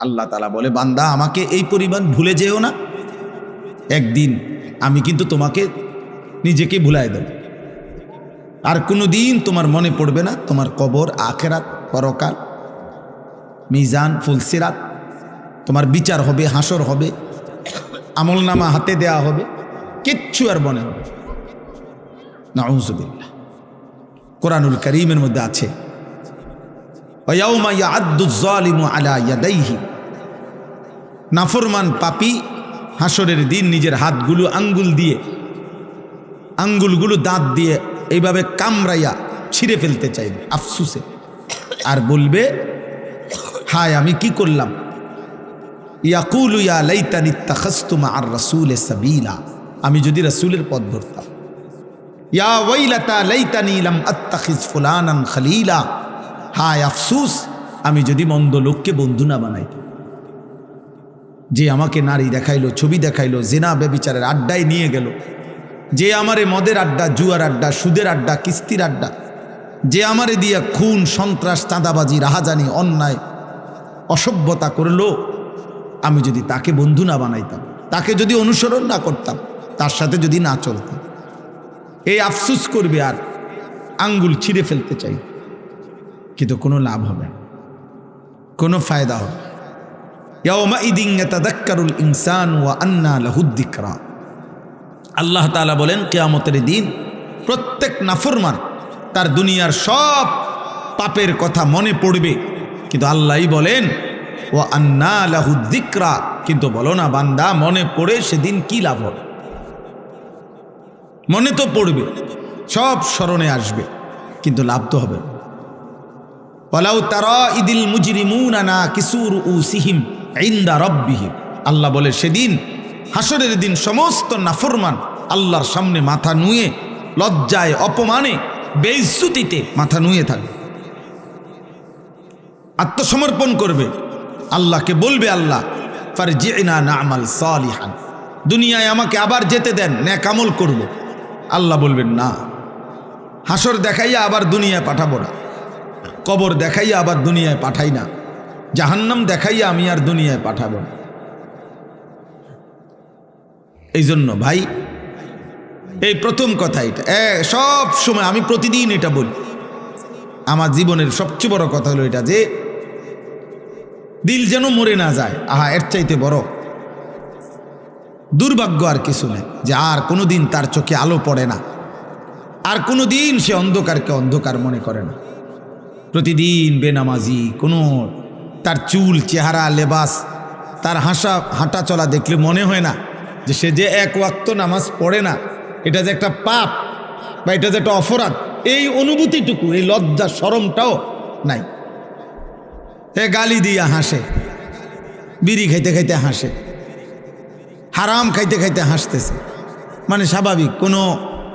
আল্লাহ তাআলা বলে, বান্দা আমাকে এই পরিমাণ ভুলে যেও না, একদিন আমি কিন্তু তোমাকে নিজেকে ভুলাই দেব। আর কোনো দিন তোমার মনে পড়বে না তোমার কবর, আখেরাত, পরকাল, মিজান, ফুলসিরাত, তোমার বিচার হবে, হাসর হবে, আমলনামা হাতে দেয়া হবে, কিচ্ছু আর মনে হবে। নাউযুবিল্লাহ। কোরআনুল কারীমের মধ্যে আছে, ওয়ায়াউমা ইয়া'আদ্দুয যালিমু আলা ইয়াদাইহি, নাফরমান পাপী হাসরের দিন নিজের হাতগুলো আঙ্গুলগুলো দাঁত দিয়ে এইভাবে কামড়াইয়া ছিঁড়ে ফেলতে চাইবে আফসুসে, আর বলবে, হায় আমি কি করলাম। ইয়াকুলু ইয়া লাইতানি ইত্তাখাযতু মা'আর রাসূলি সাবিলা, আমি যদি রাসূলের পথ ধরতাম। ইয়া ওয়াইলাতা লাইতানি লাম আত্তাখিজ ফুলানান খলিলা, হায় আফসুস আমি যদি মন্দ লোককে বন্ধু না বানাইতাম। যে আমাকে নারী দেখাইলো, ছবি দেখাইলো, জিনা ব্যভিচারের আড্ডায় নিয়ে গেল, যে আমারে মদের আড্ডা, জুয়ার আড্ডা, সুদের আড্ডা, কিস্তির আড্ডা, যে আমারে দিয়া খুন, সন্ত্রাস, চাঁদাবাজি, রাহাজানি, অন্যায়, অসভ্যতা করলো, আমি যদি তাকে বন্ধু না বানাইতাম, তাকে যদি অনুসরণ না করতাম, তার সাথে যদি না চলতাম, এই আফসুস করবে আর আঙ্গুল ছিঁড়ে ফেলতে চাই, কিন্তু কোনো লাভ হবে না, কোনো ফায়দা হবে। ইয়াউমাইদিন ইয়াতাযাক্কারুল ইনসানু ওয়া আন্না লাহুদ যিকরা। আল্লাহ তাআলা বলেন, কিয়ামতের দিন প্রত্যেক নাফরমান তার দুনিয়ার সব পাপের কথা মনে পড়বে, কিন্তু আল্লাহই বলেন ওয়া আন্না লাহুদ যিকরা, কিন্তু বলো না বান্দা মনে পড়ে সেদিন কি লাভ হবে। মনে তো পড়বে, সব স্মরণে আসবে, কিন্তু লাভ তো হবে। ওয়ালাউ তারা ইদিল মুজরিমুনা নাকিসু রুউসিহিম ইনদা রাব্বিহিম, আল্লাহ বলে সেদিন হাসরের দিন সমস্ত নাফরমান আল্লাহর সামনে মাথা নুয়ে, লজ্জায়, অপমানে, বেইজ্জতিতে মাথা নুয়ে থাকবে, আত্মসমর্পণ করবে, আল্লাহকে বলবে, আল্লাহ ফারজি'না না'মাল সালিহান, দুনিয়ায় আমাকে আবার যেতে দেন, নেক আমল করব। আল্লাহ বলবেন না, হাসর দেখাইয়া আবার দুনিয়ায় পাঠাবো না, কবর দেখাইয়া আবার দুনিয়ায় পাঠাই না, জাহান্নাম দেখাইয়া আমি আর দুনিয়ায় পাঠাবো না। এই জন্য ভাই, এই প্রথম কথা এটা সব সময় আমি প্রতিদিন এটা বলি, আমার জীবনের সবচেয়ে বড় কথা হলো এটা, যে দিল যেন মরে না যায়। আহা, এর চাইতে বড় দুর্ভাগ্য আর কিছু নেই, যে আর কোনোদিন তার চোখে আলো পড়ে না, আর কোনোদিন সে অন্ধকারকে অন্ধকার মনে করে না। প্রতিদিন বেনামাজি, কোনো তার চুল, চেহারা, লেবাস, তার হাঁটা চলা দেখলে মনে হয় না যে সে যে এক ওয়াক্ত নামাজ পড়ে না, এটা যে একটা পাপ বা এটা যে একটা অপরাধ, এই অনুভূতিটুকু, এই লজ্জা শরমটাও নাই। এ গালি দিয়া হাসে, বিড়ি খাইতে খাইতে হাসে, হারাম খাইতে খাইতে হাসতেছে, মানে স্বাভাবিক, কোনো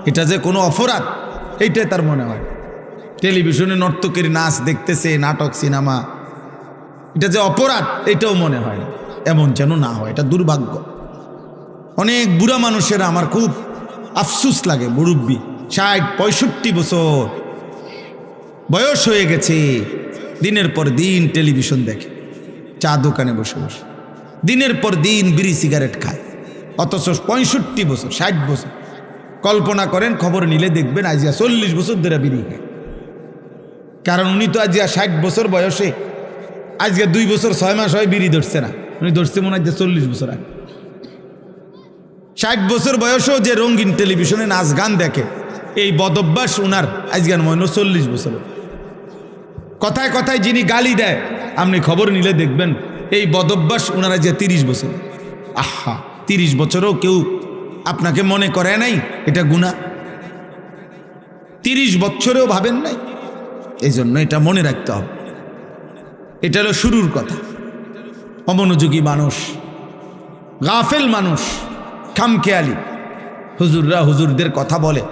এটা যে কোনো অপরাধ এইটাই তার মনে হয়। টেলিভিশনে নর্তকীর নাচ দেখতেছে, নাটক, সিনেমা, এটা যে অপরাধ এটাও মনে হয় না। এমন যেন না হয়, এটা দুর্ভাগ্য। অনেক বুড়া মানুষেরা আমার খুব আফসুস লাগে, মুরব্বী 60-65 বছর বয়স হয়ে গেছে, দিনের পর দিন টেলিভিশন দেখে, চা দোকানে বসে বসে দিনের পর দিন বিড়ি সিগারেট খায়, অথচ 65 বছর, 60 বছর। কল্পনা করেন, খবর নিলে দেখবেন আজিয়া 40 বছর ধরে বিড়ি খায়। কারণ উনি তো আজিয়া 60 বছর বয়সে, আজকে 2 বছর 6 মাস হয় বিড়ি ধরছে না, উনি ধরছে মনে হয় 40 বছর আগে। 60 বছর বয়সেও যে রঙিন টেলিভিশনে নাচ গান দেখে, এই বদভ্যাস উনার আজকের মনে 40 বছর। কথায় কথায় যিনি গালি দেয়, আপনি খবর নিলে দেখবেন এই বদভ্যাস উনারা যে 30 বছর। আহা, 30 বছরও কেউ আপনাকে মনে করে নাই এটা গুনাহ? 30 বছরেও ভাবেন নাই? এই জন্য এটা মনে রাখতে হবে। এটা হলো শুরুর কথা। অমনোযোগী মানুষ, গাফেল মানুষ, খামখেয়ালি, হুজুররা হুজুরদের কথা বলে,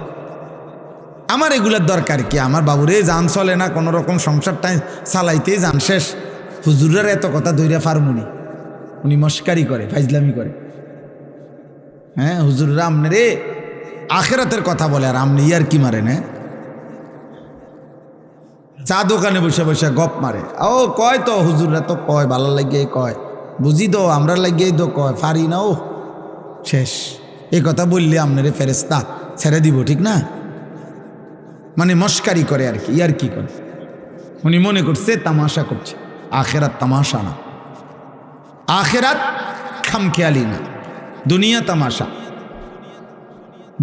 আমার এগুলার দরকার কি? আমার বাবুরে জান চলে না, কোনো রকম সংসারটাই চালাইতেই জান শেষ, হুজুররা এত কথা দৈরা ফার্মুনি, উনি মস্কারি করে, ফাইজলামি করে। হ্যাঁ, হুজুররা আমনে রে আখেরাতের কথা বলে, আর আমনে ইয়ার কি মারেন? হ্যাঁ, চা দোকানে বসে বসে গপ মারে। ও কয় তো হুজুররা তো কয়, ভালো লাগিয়ে কয়, বুঝি তো আমরা লাগিয়েই তো কয়, পারি না। ও শেষ। এই কথা বললে আপনারে ফেরেশতা ছেড়ে দিব, ঠিক না? মানে মস্কারি করে আর কি, ইয়ার কি করে। উনি মনে করছে তামাশা করছে। আখেরাত তামাশা না, আখেরাত খামখেয়ালি না। দুনিয়া তামাশা,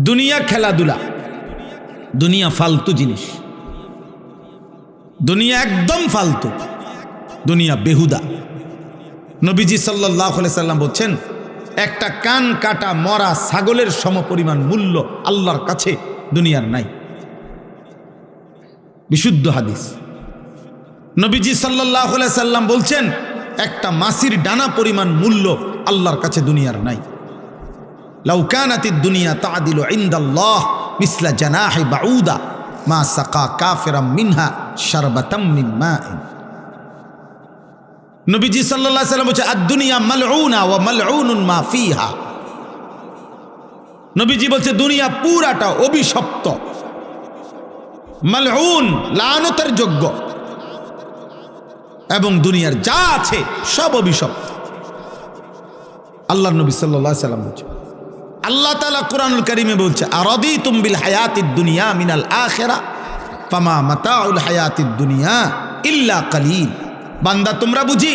দুনিয়া খেলাধুলা, দুনিয়া ফালতু জিনিস, দুনিয়া একদম ফালতু, দুনিয়া বেহুদা। নবীজি সাল্লাল্লাহু আলাইহি সাল্লাম বলছেন, একটা কান কাটা মরা ছাগলের সমপরিমাণ মূল্য আল্লাহর কাছে দুনিয়ার নাই। বিশুদ্ধ হাদিস। নবীজি সাল্লাল্লাহু আলাইহি সাল্লাম বলছেন, একটা মাছির ডানা পরিমাণ মূল্য আল্লাহর কাছে দুনিয়ার নাই। লাউ কানাতিদ দুনিয়া তা'দিলু ইনদাল্লাহ মিসলা জানাহি বাউদা মা সাকা কাফিরাম মিনহা শারবাতাম মিন মাইন। নবীজি সাল্লাল্লাহু আলাইহি সাল্লাম বলেছে, আদ-দুনিয়া মালউনা ওয়া মালউনুন মা ফিহা। নবীজি বলছে দুনিয়া পুরাটা অভিশপ্ত, মালউন লানতের যোগ্য, এবং দুনিয়ার যা আছে সব অভিশপ্ত। আল্লাহর নবী সাল্লাল্লাহু আলাইহি সাল্লাম বলছে, আল্লাহ তাআলা কুরআনুল কারীমে বলছে, আরাদিতুম বিল হায়াতিদ দুনিয়া মিনাল আখিরা ফামা মাতাউল হায়াতিদ দুনিয়া ইল্লা কালিল। বান্দা তোমরা বুঝি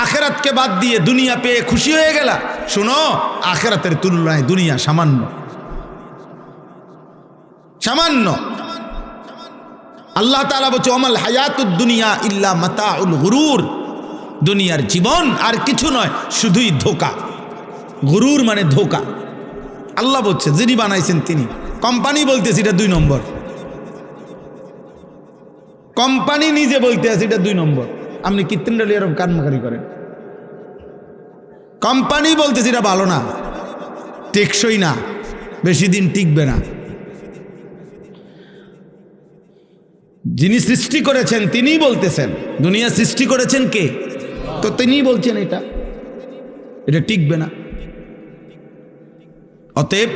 আখিরাতকে বাদ দিয়ে দুনিয়া পেয়ে খুশি হয়ে গেলা? শুনো, আখিরাতের তুলনায় দুনিয়া সামান্য, সামান্য। আল্লাহ তাআলা বলছে, ওমাল হায়াতুদ দুনিয়া ইল্লা মাতাউল গুরুর। দুনিয়ার জীবন আর কিছু নয়, শুধুই ধোঁকা। গুরুর মানে ধোঁকা। আল্লাহ বলছে, যিনি বানাইছেন তিনি। কোম্পানি বলতেছে এটা 2 নম্বর, কোম্পানি নিজে বলতে আছে এটা 2 নম্বর। আপনি কৃত্রিম ডালি এরকম কানমাকারি করেন। কোম্পানি বলতেছে এটা ভালো না, টেকসই না, বেশি দিন টিকবে না। যিনি সৃষ্টি করেছেন তিনিই বলতেছেন। দুনিয়া সৃষ্টি করেছেন কে? তো তিনিই বলছেন এটা টিকবে না। অতএব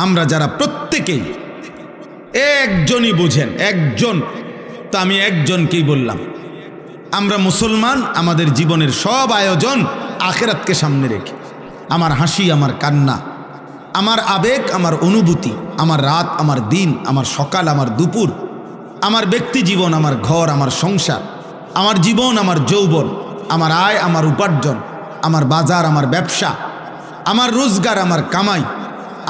আমরা যারা প্রত্যেকেই একজনই বুঝেন, একজন, তো আমি একজনকেই বললাম, আমরা মুসলমান, আমাদের জীবনের সব আয়োজন আখিরাতকে সামনে রেখে। আমার হাসি, আমার কান্না, আমার আবেগ, আমার অনুভূতি, আমার রাত, আমার দিন, আমার সকাল, আমার দুপুর, আমার ব্যক্তি জীবন, আমার ঘর, আমার সংসার, আমার জীবন, আমার যৌবন, আমার আয়, আমার উপার্জন, আমার বাজার, আমার ব্যবসা, আমার রোজগার, আমার কামাই,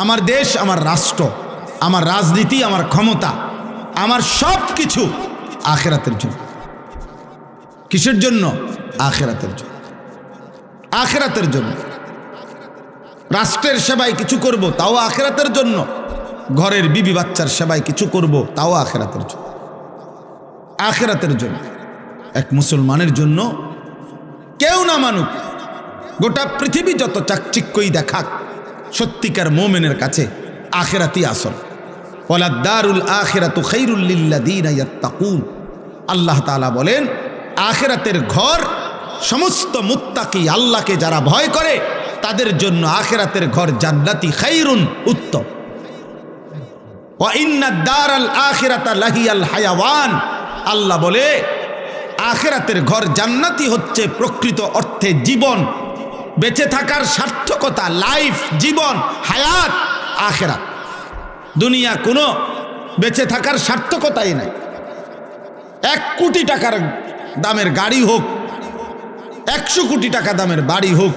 আমার দেশ, আমার রাষ্ট্র, আমার রাজনীতি, আমার ক্ষমতা, আমার সব কিছু আখিরাতের জন্য। কিসের জন্য? আখিরাতের জন্য, আখিরাতের জন্য। রাষ্ট্রের সেবায় কিছু করব, তাও আখিরাতের জন্য। ঘরের বিবি বাচ্চার সেবায় কিছু করব, তাও আখিরাতের জন্য, আখিরাতের জন্য। এক মুসলমানের জন্য কেউ না মানুক, গোটা পৃথিবী যত চাকচিক্যই দেখাক, সত্যিকার মুমিনের কাছে আখিরাতই আসল। ওয়ালাদ দারুল আখিরাতু খায়রুল লিল্লাযিনা ইয়াত্তাকুন। আল্লাহ তাআলা বলেন, আখিরাতের ঘর সমস্ত মুত্তাকি, আল্লাহকে যারা ভয় করে তাদের জন্য আখিরাতের ঘর জান্নাতি, খায়রুন, উত্তম। ওয়া ইন্নাদ দারাল আখিরাতা লাহিয়াল হায়াওয়ান। আল্লাহ বলে আখিরাতের ঘর জান্নাতি হচ্ছে প্রকৃত অর্থে জীবন, বেঁচে থাকার সার্থকতা, লাইফ, জীবন, হায়াত আখিরাত। দুনিয়া কোনো বেঁচে থাকার সার্থকতাই নাই। 1 কোটি টাকার দামের গাড়ি হোক, 100 কোটি টাকা দামের বাড়ি হোক,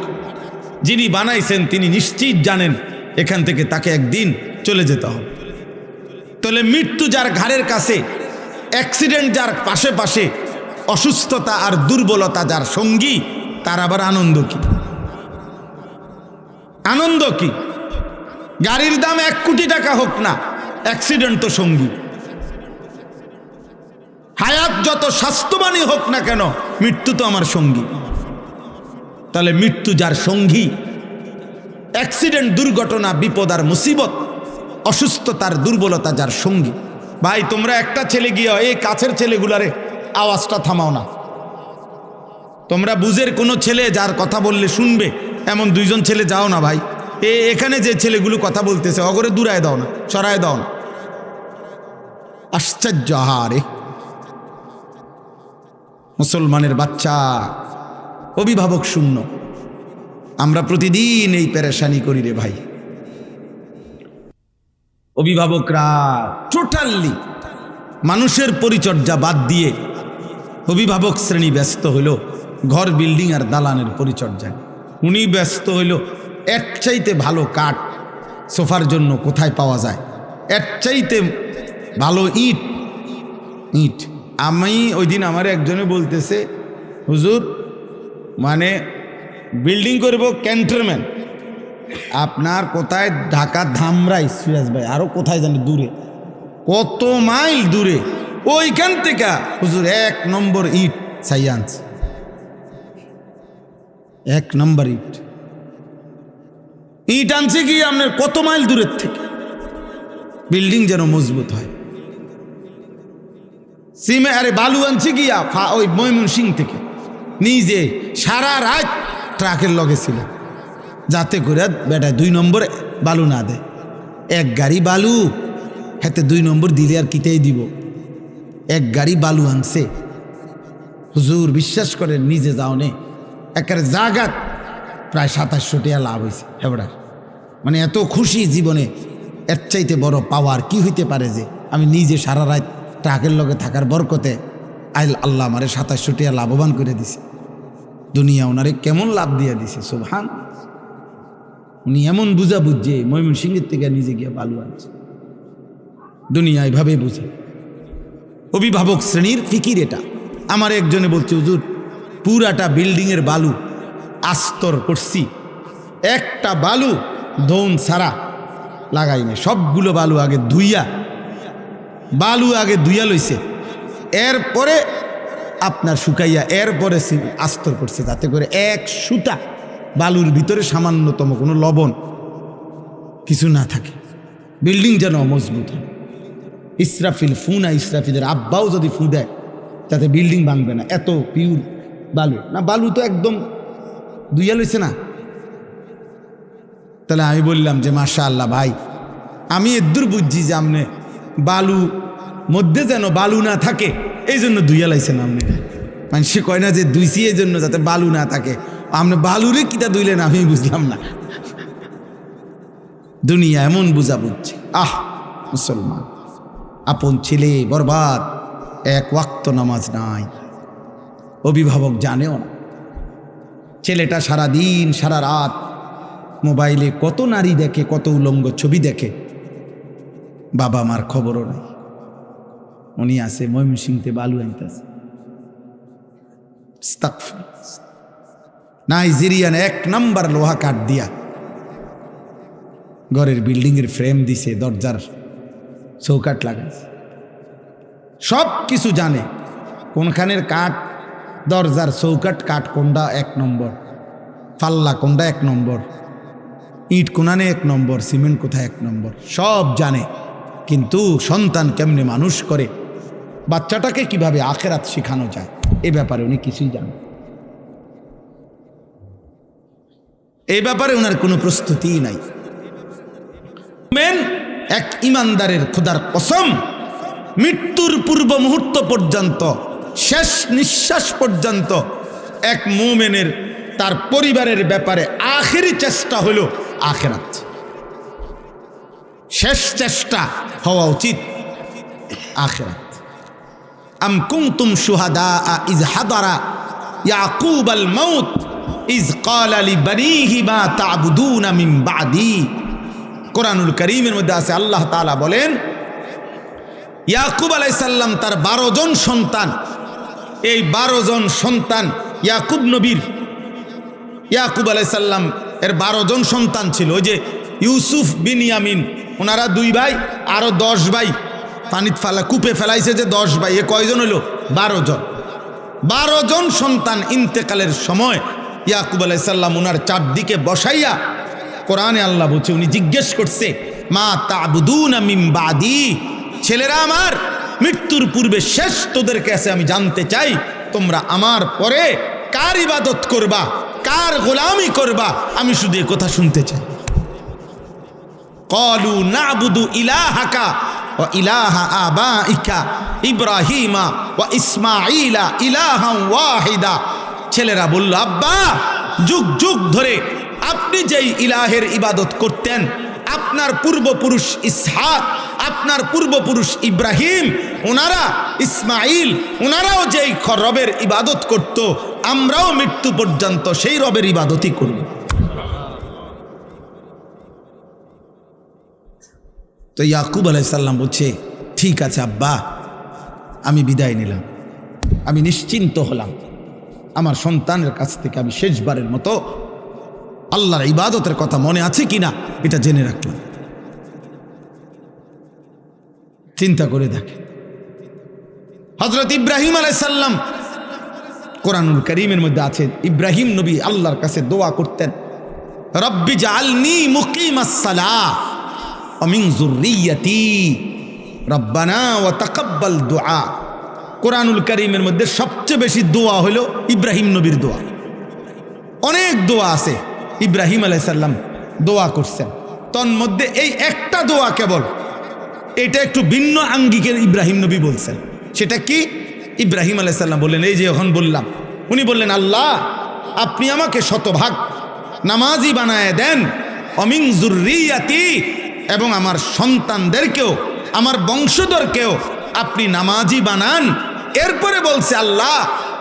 যিনি বানাইছেন তিনি নিশ্চিত জানেন এখান থেকে তাকে একদিন চলে যেতে হবে। তাহলে মৃত্যু যার ঘাড়ের কাছে, অ্যাক্সিডেন্ট যার পাশে পাশে, অসুস্থতা আর দুর্বলতা যার সঙ্গী, তার আবার আনন্দ কি? আনন্দ কি? গাড়ির দাম 1 কোটি টাকা হোক না, অ্যাক্সিডেন্ট তো সঙ্গী। হায়াত যত স্বাস্থ্যবানই হোক না কেন, মৃত্যু তো আমার সঙ্গী। তাহলে মৃত্যু যার সঙ্গী, অ্যাক্সিডেন্ট, দুর্ঘটনা, বিপদ আর মুসিবত, অসুস্থতার দুর্বলতা যার সঙ্গী। ভাই তোমরা একটা ছেলে গিয়ে এই কাছের ছেলেগুলারে আওয়াজটা থামাও না। তোমরা বুঝের কোনো ছেলে যার কথা বললে শুনবে এমন 2 জন ছেলে যাও না ভাই। এখানে যে ছেলেগুলো কথা বলতেছে অগরে দূরায় দাও না, সরায় দাও না। আশ্চর্য আহারে, মুসলমানের বাচ্চা অভিভাবক শূন্য। আমরা প্রতিদিন এই পেরেশানি করি রে ভাই। অভিভাবকরা টোটালি মানুষের পরিচর্যা বাদ দিয়ে অভিভাবক শ্রেণী ব্যস্ত হইল ঘর বিল্ডিং আর দালানের পরিচর্যায়। উনি ব্যস্ত হইল এর চাইতে ভালো কাঠ সোফার জন্য কোথায় পাওয়া যায়, এর চাইতে ভালো ইট। আমি ওই দিন আমার একজনে বলতেছে, হুজুর মানে বিল্ডিং করব ক্যান্টনমেন্ট, আপনার কোথায় ঢাকা ধামরাই সিরাজ ভাই, আরো কোথায় জানি দূরে, কত মাইল দূরে, ওইখান থেকে হুজুর 1 নম্বর ইট সাইয়ান্স, 1 নম্বর ইট আনছে কি আপনার কত মাইল দূরের থেকে, বিল্ডিং যেন মজবুত হয়। সিমে আরে বালু আনছে গিয়া ওই ময়মনসিংহ থেকে, নিজে সারা রাত ট্রাকের লগে ছিল, যাতে করে বেটা 2 নম্বর বালু না দেয়। 1 গাড়ি বালু হাতে 2 নম্বর দিলে আর কিতেই দিব। 1 গাড়ি বালু আনছে হুজুর, বিশ্বাস করেন নিজে যাও নে একেবারে জাগাত প্রায় 2700 টাকা লাভ হয়েছে হেবড়ার। মানে এত খুশি জীবনে, এর চাইতে বড় পাওয়ার কি হইতে পারে যে আমি নিজে সারা রাত ট্রাকের লগে থাকার বরকতে আল্লাহ আমারে 2700 টাকা লাভবান করে দিছে। দুনিয়া ওনারে কেমন লাভ দিয়ে দিছে সুবহান। উনি এমন বুঝা বুঝছে ময়মনসিংহের থেকে নিজে গিয়ে বালু আনছে। দুনিয়া এভাবে বুঝে। অভিভাবক শ্রেণীর ফিকির এটা। আমার একজনে বলছে, হুজুর পুরাটা বিল্ডিংয়ের বালু আস্তর করছি, একটা বালু ধৌন ছাড়া লাগাই না, সবগুলো বালু আগে ধুইয়া লইছে, এরপরে আপনার শুকাইয়া এরপরে আস্তর করছে, যাতে করে 1 সুতা বালুর ভিতরে সামান্যতম কোনো লবণ কিছু না থাকে, বিল্ডিং যেন মজবুত হয়। ইসরাফিলের আব্বাও যদি ফু দেয় যাতে বিল্ডিং ভাঙবে না, এত পিওর বালু না, বালু তো একদম ধুইয়া লইছে না। তাহলে আমি বললাম যে মাশাআল্লাহ ভাই, আমি এদূর বুঝছি যে আপনি বালু মধ্যে যেন বালু না থাকে এই জন্য ধুইয়া লাইছেন আপনি। মানে সে কয় না যে ধুইছি এই জন্য যাতে বালু না থাকে, আপনি বালুরে কিটা ধুইলেন আমি বুঝলাম না। দুনিয়া এমন বুঝা বুঝছে। মুসলমান আপন ছেলে বরবাদ, 1 ওয়াক্ত নামাজ নাই, অভিভাবক জানেও না। ছেলেটা সারা দিন সারা রাত মোবাইলে কত নারী দেখে, কত উলঙ্গ ছবি দেখে, বাবা মার খবরও নাই। উনি আছে ময়মনসিংহতে বালু আনতেছে। নাইজেরিয়ান 1 নম্বর লোহা কাঠ দিয়া ঘরের বিল্ডিংয়ের ফ্রেম দিছে, দরজার চৌকাঠ লাগাইছে, সব কিছু জানে, কোনখানের কাঠ, দরজার চৌকাঠ কাঠ কোনটা 1 নম্বর, পাল্লা কোনটা 1 নম্বর, ইট কোনানে 1 নম্বর, সিমেন্ট কোথায় 1 নম্বর, সব জানে। কিন্তু সন্তান কেমনে মানুষ করে, বাচ্চাটাকে কিভাবে আখেরাত শেখানো যায়, এ ব্যাপারে উনি কিছুই জানেন। এই ব্যাপারে ওনার কোনো প্রস্তুতিই নাই। এক ইমানদারের খোদার কসম, মৃত্যুর পূর্ব মুহূর্ত পর্যন্ত, শেষ নিঃশ্বাস পর্যন্ত এক মুমিনের তার পরিবারের ব্যাপারে আখেরি চেষ্টা হলো আখিরাত। শেষ চেষ্টা হওয়া উচিত আখিরাত। আম কুনতুম শুহাদা is হাদারা Yakub Al Maut is ক্বালা লিবানিহি মা তা'বুদুনা মিন বাদি। কোরআনুল কারীমের মধ্যে আছে, আল্লাহ তাআলা বলেন ইয়াকুব আলাইহিস সালাম তার 12 জন সন্তান, এই 12 জন সন্তান ইয়াকুব নবীর, ইয়াকুব আলাইহিস সালাম এর 12 জন সন্তান ছিল। ওই যে ইউসুফ বিনিয়ামিন, ওনারা 2 ভাই, আরো 10 ভাই পানিত কূপে ফেলাইছে যে 10 ভাই, এ কয়জন হলো? 12 জন। 12 জন সন্তান ইন্তেকালের সময় ইয়াকুব আলাইহিস সালাম ওনার চারদিকে বসাইয়া, কোরআনে আল্লাহ বলছে, উনি জিজ্ঞেস করছে মা তা'বুদুনা মিন বাদি, ছেলেরা আমার, মৃত্যুর পূর্বে শেষ তোদের কাছে আমি জানতে চাই তোমরা আমার পরে কার ইবাদত করবা, কার গোলামি করবা, আমি শুধু এই কথা শুনতে চাই। ক্বালু না'বুদু ইলাহাকা ওয়া ইলাহা আবাইকা ইব্রাহিমা ওয়া ইসমাঈলা ইলাহান ওয়াহিদা। ছেলেরা বলল, আব্বা, যুগ যুগ ধরে আপনি যেই ইলাহের ইবাদত করতেন, আপনার পূর্বপুরুষ ইসহাক, আপনার পূর্বপুরুষ ইব্রাহিম, ওনারা ইসমাইল, ওনারাও যেই রবের ইবাদত করত, আমরাও মৃত্যু পর্যন্ত সেই রবের ইবাদতই করব। তো ইয়াকুব আলাইহিস সালাম বলছে, ঠিক আছে আব্বা, আমি বিদায় নিলাম, আমি নিশ্চিন্ত হলাম, আমার সন্তানের কাছ থেকে আমি শেষবারের মতো আল্লাহর ইবাদতের কথা মনে আছে কিনা এটা জেনে রাখলাম। চিন্তা করে দেখে হযরত ইব্রাহিম আলাইহিস সালাম, কোরআনুল কারীমের মধ্যে আছে, ইব্রাহিম নবী আল্লাহর কাছে দোয়া করতেন, রব্বি জাআলনি মুকিমাস সালাহ ওয়া মিন যুররিয়্যাতি রব্বানা ওয়া তাকাব্বাল দুআ। কোরআনুল কারীমের মধ্যে সবচেয়ে বেশি দোয়া হলো ইব্রাহিম নবীর দোয়া। অনেক দোয়া আছে, ইব্রাহিম আলাইহিস সালাম দোয়া করছেন, তন্মধ্যে এই একটা দোয়া কেবল, এটা একটু ভিন্ন আঙ্গিকের ইব্রাহিম নবী বলছেন। সেটা কি? ইব্রাহিম আলাইহিস সালাম বললেন, এই যে এখন বললাম, উনি বললেন, আল্লাহ আপনি আমাকে শতভাগ নামাজি বানায় দেন, অমিন যুররিয়াতি, এবং আমার সন্তানদেরকেও, আমার বংশধরকেও আপনি নামাজি বানান। এরপরে বলছে, আল্লাহ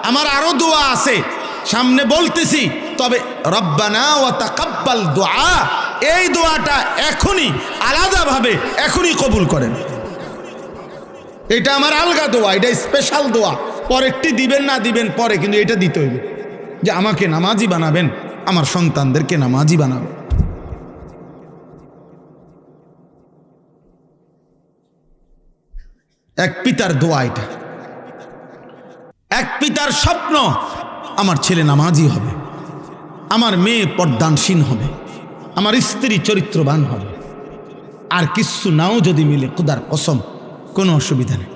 আমার আরো দোয়া আছে, সামনে বলতেছি, তবে রব্বানা ওয়া তাকাব্বাল দুআ, এই দোয়াটা এখনই আলাদাভাবে এখনই কবুল করেন। এটা আমার আলগা দোয়া, এটা স্পেশাল দোয়া, পরেরটি দিবেন না দিবেন পরে, কিন্তু এটা দিতে হইবে যে আমাকে নামাজি বানাবেন, আমার সন্তানদেরকে নামাজি বানাবেন। এক পিতার দোয়া এটা, এক পিতার স্বপ্ন, আমার ছেলে নামাজি হবে, আমার মেয়ে পর্দানসীন হবে, আমার স্ত্রী চরিত্রবান হবে, আর কিছু নাও যদি মিলে খোদার কসম কোনো অসুবিধা নেই।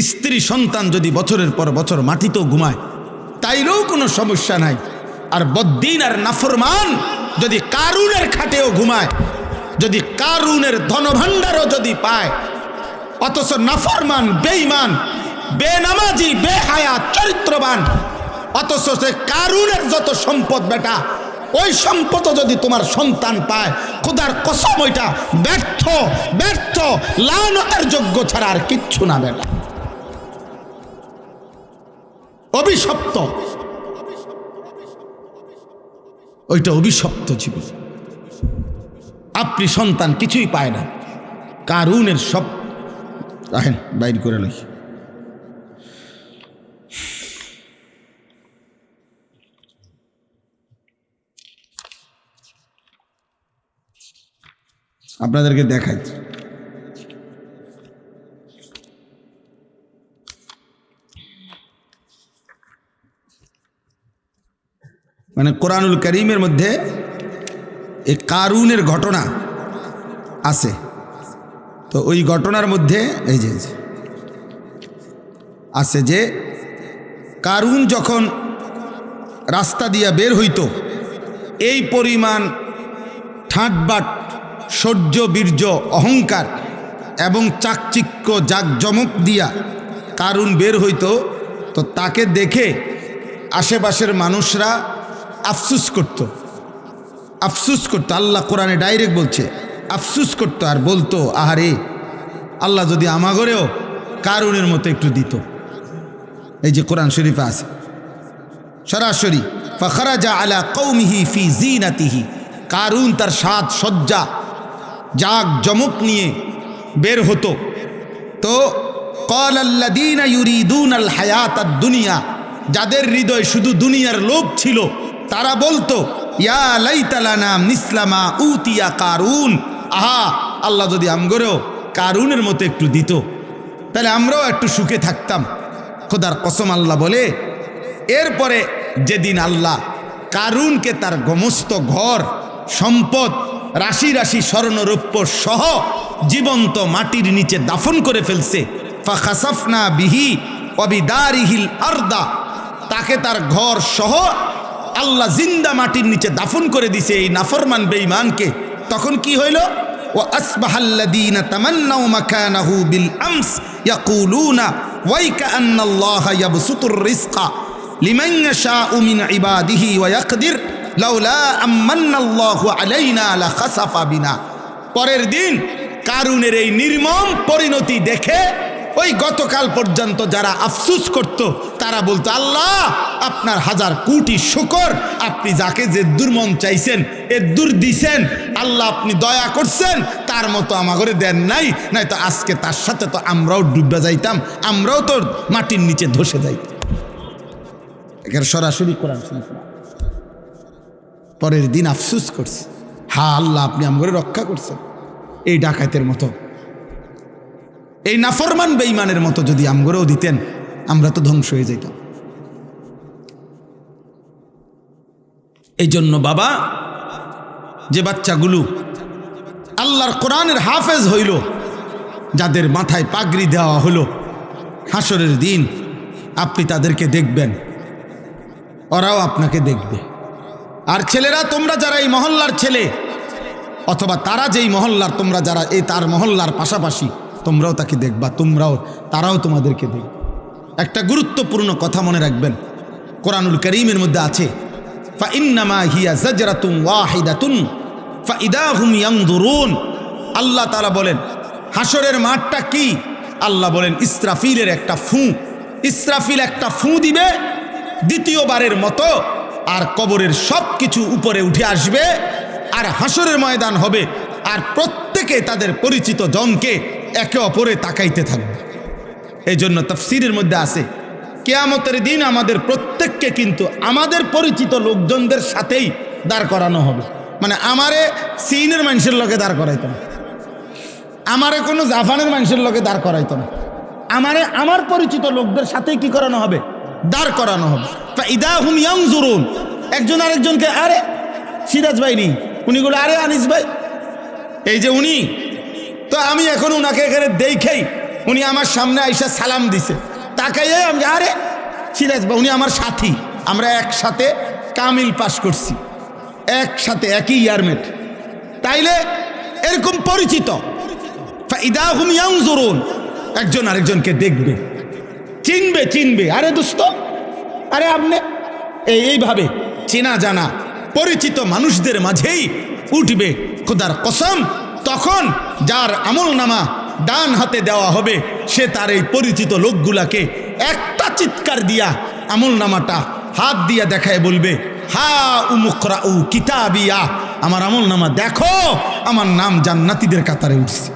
স্ত্রী সন্তান যদি বছরের পর বছর মাটিতেও ঘুমায় তাইলেও কোনো সমস্যা নাই, আর বদ্দিন আর নাফরমান যদি কারুনের খাটেও ঘুমায়, যদি কারুনের ধনভাণ্ডারও যদি পায়, অথচ নাফরমান, বেঈমান, বেনামাজি, বেহায়া, চরিত্রবান, অথচ সে কারুনের যত সম্পদ বেটা, ওই সম্পদ যদি তোমার সন্তান পায়, খোদার কসম ওইটা ব্যর্থ, ব্যর্থ, লানতের যোগ্য ছাড়া আর কিচ্ছু না বেটা, অভিশপ্ত, ওইটা অভিশপ্ত জীবন। আপনি সন্তান কিছুই পায় না, কারুনের সব রাখেন বাইর করে লই। আপনাদেরকে দেখাই, মানে কোরআনুল কারীমের মধ্যে এই কারুনের ঘটনা আছে। তো ওই ঘটনার মধ্যে এই যে আছে যে কারুন যখন রাস্তা দিয়া বের হইতো, এই পরিমাণ ঠাটবাট, শৌর্য, বীর্য, অহংকার এবং চাকচিক্য, জাকজমক দিয়া কারুন বের হইতো, তো তাকে দেখে আশেপাশের মানুষরা আফসুস করত, আফসুস করতো। আল্লাহ কোরআনে ডাইরেক্ট বলছে, আফসুস করতো আর বলতো, আহারে আল্লাহ যদি আমাগরেও কারুনের মতো একটু দিত। এই যে কোরআন শরীফে আছে সরাসরি, ফাখরাজা আলা কওমিহি ফি জিনাতিহি, কারুন তার সাজ সজ্জা জাক জমক নিয়ে বের হতো। তো ক্বালাল্লাযীনা ইউরিদুনাল হায়াতাদ দুনিয়া, যাদের হৃদয় শুধু দুনিয়ার লোভ ছিল, তারা বলতো, ইয়া লাইতা লানা মিসলা মা উতিয়া কারুন, আহা আল্লাহ যদি আমগরেও কারুনের মতো একটু দিত, তাহলে আমরাও একটু সুখে থাকতাম। খোদার কসম আল্লাহ বলে, এরপরে যেদিন আল্লাহ কারুনকে তার সমস্ত ঘর সম্পদ, রাশি রাশি স্বর্ণরৌপ্য সহ জীবন্ত মাটির নিচে দাফন করে ফেলছে, ফাখাসাফনা বিহি ওয়া বিদারিহিল আরদা, তাকে তার ঘর সহ আল্লাহ জিন্দা মাটির নিচে দাফন করে দিছে এই নাফরমান বেঈমানকে। তখন কি হইল? وأصبح الذين تمنوا مكانه بالأمس يقولون ويكأن الله يبسط الرزق لمن يشاء من عباده ويقدر لولا أمن الله علينا لخسف بنا। পরের দিন কারুনের এই নির্মম পরিণতি দেখে ওই গতকাল পর্যন্ত যারা আফসোস করত তারা বলতো, আল্লাহ আপনার হাজার কোটি শুকর, আপনি যাকে যে দুর্মন চাইছেন এ দূর দিছেন, আল্লাহ আপনি দয়া করছেন, তার মতো আমাগরে দেন নাই, নাই তো আজকে তার সাথে তো আমরাও ডুবে যাইতাম, আমরাও তো মাটির নিচে ধসে যাইতাম। এখানে সরাসরি কোরআন শুনতে পরের দিন আফসোস করছে, হ্যাঁ আল্লাহ আপনি আমগরে রক্ষা করছেন। এই ডাকাতের মতো, এই নাফরমান বেঈমানের মতো যদি আমগরেও দিতেন, আমরা তো ধ্বংস হয়ে যেতাম। এই জন্য বাবা, যে বাচ্চাগুলো আল্লাহর কোরআনের হাফেজ হইল, যাদের মাথায় পাগড়ি দেওয়া হলো, হাসরের দিন আপনি তাদেরকে দেখবেন, ওরাও আপনাকে দেখবে। আর ছেলেরা, তোমরা যারা এই মহল্লার ছেলে, অথবা তারা যেই মহল্লার, তোমরা যারা এই তার মহল্লার পাশাপাশি, তোমরাও তাকে দেখবা, তারাও তোমাদেরকে দেখবে। একটা গুরুত্বপূর্ণ কথা মনে রাখবেন, কোরআনুল কারীমের মধ্যে আছে, ফাইন্নামা হিয়া জাজরাতুন ওয়াহিদাতুন ফাইদা হুম ইয়ানজুরুন। আল্লাহ তাআলা বলেন হাসরের মাঠটা কি? আল্লাহ বলেন ইসরাফিলের একটা ফু। ইসরাফিল একটা ফু দিবে দ্বিতীয়বারের মতো, আর কবরের সব কিছু উপরে উঠে আসবে, আর হাসরের ময়দান হবে, আর প্রত্যেকে তাদের পরিচিত জনকে একে অপরে তাকাইতে থাকবে। এই জন্য তাফসীরের মধ্যে আছে, কিয়ামতের দিন আমাদের প্রত্যেককে কিন্তু আমাদের পরিচিত লোকজনদের সাথেই দাঁড় করানো হবে। মানে আমারে চীনের মানুষের লোকে দাঁড় করাইতো না, আমারে কোনো জাপানের মানুষের লোকে দাঁড় করাইতো না, আমারে আমার পরিচিত লোকদের সাথেই কি করানো হবে? দাঁড় করানো হবে। ফাইদা হুম ইয়ানজুরুন। একজন আরেকজনকে, আরে সিরাজ ভাই নি, উনি বলে আরে আনিস ভাই, এই যে উনি, তো আমি এখন উনাকে এখানে দেখেই উনি আমার সামনে আইসা সালাম দিছে, তাকাইয়ে আমি, আরে সিরাজ ভাই, উনি আমার সাথী, আমরা একসাথে কামিল পাস করছি, একসাথে একই ইয়ারমেট, তাইলে এরকম পরিচিত। ফাইদা হুম ইয়ানজুরুন। একজন আরেকজনকে দেখবে, চিনবে, আরে দোস্ত, আরে আপনি, এইভাবে চেনা জানা পরিচিত মানুষদের মাঝেই উঠবে খোদার কসম। তখন যার আমল নামা ডান হাতে দেওয়া হবে, সে তার এই পরিচিত লোকগুলাকে একটা চিৎকার দিয়া আমল নামাটা হাত দিয়া দেখায় বলবে, হা উমুকরাউ কিতাবিয়া, আমার আমল নামা দেখো, আমার নাম জান্নাতীদের কাতারে উঠছে।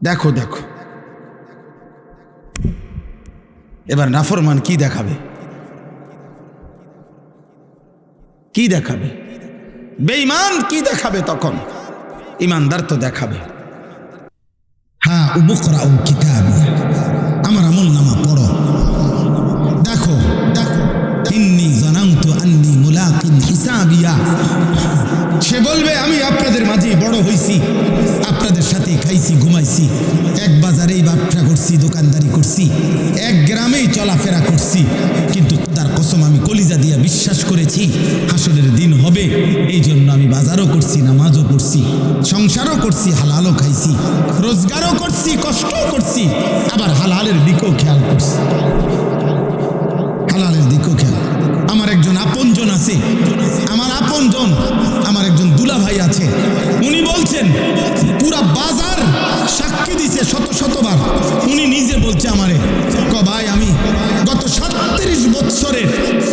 দেখো দেখো। এবার নাফরমান কি দেখাবে? কি দেখাবে? বেঈমান কি দেখাবে? তখন ইমানদার তো দেখাবে, হ্যাঁ উমুকরাউ কিতাবি, আমার আমল নামা পড়ো, দেখো দেখো, ইন্নী জানানতু আন্নী মুলাকিন হিসাবিয়া। সে বলবে আমি আপনাদের মাঝে বড় হইছি, আপনাদের সাথে খাইছি ঘুমাইছি, এক বাজারেই ব্যবসা করছি, দোকানদারি করছি, এক গ্রামেই চলাফেরা করছি, কিন্তু তার কসম আমি কলিজা দিয়া বিশ্বাস করেছি হাসরের দিন হবে। এই জন্য আমি বাজারও করছি, নামাজও পড়ছি, সংসারও করছি, হালালও খাইছি, রোজগারও করছি, কষ্টও করছি, আবার হালালের দিকেও খেয়াল করছি, হালালের দিকেও খেয়াল। আমার একজন আপনজন আছে, আমার আপনজন, আমার একজন দুলা ভাই আছে, উনি বলছেন পুরা বাজার সাক্ষী দিছে শতবার, উনি নিজে বলছে আমারে, ভাই আমি গত 37 বছরের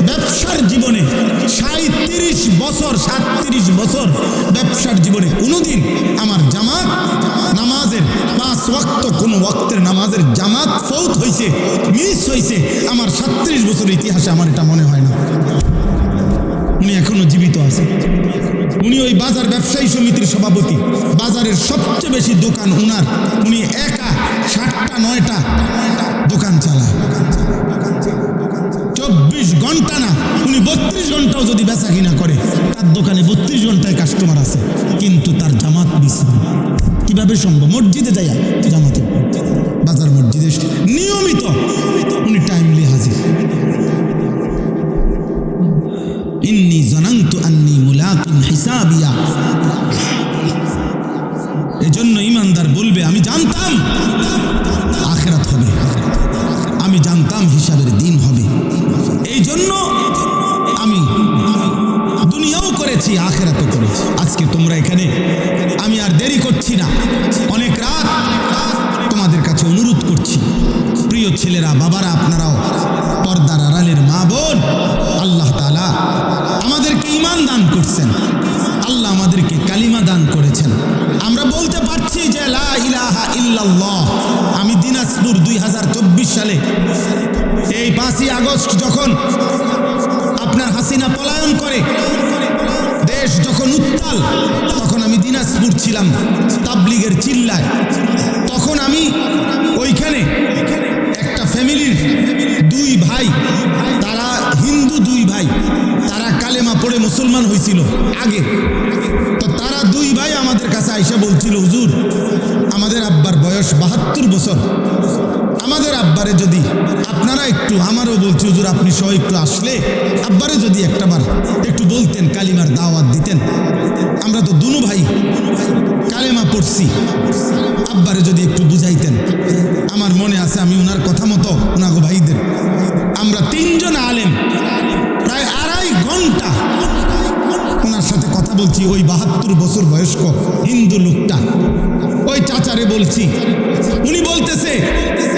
ব্যবসার জীবনে, 37 বছর ব্যবসার জীবনে কোনোদিন আমার জামাত নামাজের 5 ওয়াক্ত কোনো ওয়াক্তের নামাজের জামাত ফৌত হয়েছে, মিস হয়েছে, আমার 37 বছর ইতিহাসে আমার এটা মনে হয় না। উনি এখনো জীবিত আছে, উনি ওই বাজার ব্যবসায়ী সমিতির সভাপতি, বাজারের সবচেয়ে বেশি দোকান উনার, উনি একা 7টা 9টা দোকান চালায়, 24 ঘন্টা না, উনি 32 ঘন্টাও যদি বেচা কিনা করে, তার দোকানে 32 ঘন্টায় কাস্টমার আছে, কিন্তু তার জামাত মিস। কিভাবে সম্ভব? মসজিদে যাইয়া জামাতে, বাজার মসজিদে নিয়মিত উনি টাইমলি হাজির। ইন্নী জানানতু আন্নী মুলাকিন হিসাব ইসলাম হিসাবের দিন হবে। এই জন্য আমি দুনিয়াও করেছি, আখিরাতও করেছি। আজকে তোমরা এখানে, আমি আর দেরি করছি না, অনেক রাত তোমাদের কাছে অনুরোধ করছি, প্রিয় ছেলেরা, বাবারা, আপনারাও পর্দার আড়ালের মা বোন, আল্লাহ তাআলা আমাদেরকে ঈমান দান করছেন, আল্লাহ আমাদেরকে কালিমা দান করেছেন। আমরা বলতে পারছি যে লা ইলাহা ইল্লাল্লাহ। আমি দিনাজপুর 2024 সালে এই 5ই আগস্ট যখন আপনার হাসিনা পলায়ন করে, দেশ যখন উত্তাল, তখন আমি দিনাজপুর ছিলাম তাবলিগের চিল্লায়। তখন আমি ওইখানে একটা ফ্যামিলির 2 ভাই, তারা হিন্দু 2 ভাই, তারা কালেমা পড়ে মুসলমান হয়েছিল আগে। তো তারা 2 ভাই আমাদের কাছে আইসা বলছিল, হুজুর আমাদের আব্বার বয়স 72 বছর, আমাদের আব্বারে যদি আপনারা একটু, আমারও বলছি হুজুর আপনি সহ একটু আসলে আব্বারে যদি একটাবার একটু বলতেন, কালিমার দাওয়াত দিতেন। আমরা তো দুনো ভাই কালেমা পড়ছি, আব্বারে যদি একটু বুঝাইতেন। আমার মনে আছে আমি ওনার কথা মতো ওনাগো ভাইদের, আমরা 3 জন আলেম প্রায় 2.5 ঘন্টা ওনার সাথে কথা বলছি। ওই 72 বছর বয়স্ক হিন্দু লোকটা, ওই চাচারে বলছি, উনি বলতেছে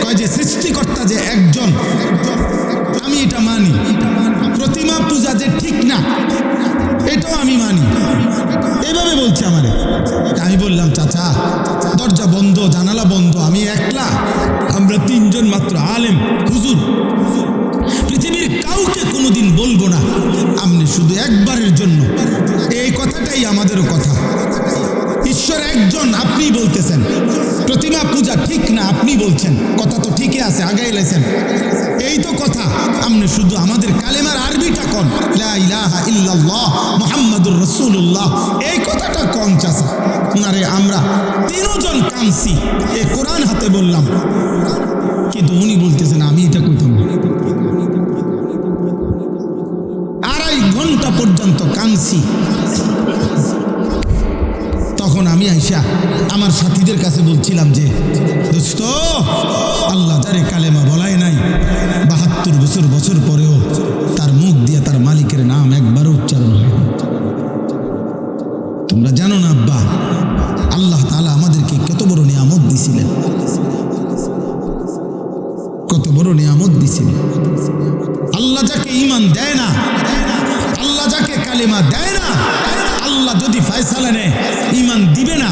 কয় যে সৃষ্টিকর্তা যে একজন, আমি এটা মানি, প্রতিমা পূজা যে ঠিক না এটাও আমি মানি, এভাবে বলছে আমারে। আমি বললাম চাচা দরজা বন্ধ, জানালা বন্ধ, আমি একলা, আমরা 3 জন মাত্র আলেম, হুজুর পৃথিবীর কাউকে কোনোদিন বলবো না, আপনি শুধু একবারের জন্য, এই কথাটাই আমাদেরও কথা। ঈশ্বর একজন, আপনি বলতেছেন প্রতিমা পূজা ঠিক না, আপনি বলছেন, কথা তো ঠিকই আছে, আগাই লাইছেন, এই তো কথা। আপনি শুধু আমাদের কালেমার আরবিটা কোন, লা ইলাহা ইল্লাল্লাহ মুহাম্মাদুর রাসূলুল্লাহ, এই কথাটা কোন চাচা। ওনারে আমরা 3 জন কাঁদছি, এই কোরআন হাতে বললাম, কিন্তু উনি বলতেছেন আমি এটা কইতাম না। 2.5 ঘন্টা পর্যন্ত কাঁদছি। তখন আমি আইসা আমার সাথীদের কাছে বলছিলাম যে দোস্ত, আল্লাহ যারে কালেমা বলায় নাই, 72 বছর পরেও তার মুখ দিয়ে তার মালিকের নাম একবারও উচ্চারণ হয়। তোমরা জানো না আব্বা, আল্লাহ তাআলা আমাদেরকে কত বড় নিয়ামত দিছিলেন, কত বড় নিয়ামত দিছিলেন। আল্লাহ যাকে ঈমান দেয় না, আল্লাহ যাকে কালেমা দেয় না, আল্লাহ যদি ফয়সালা নেয় ঈমান দিবে না,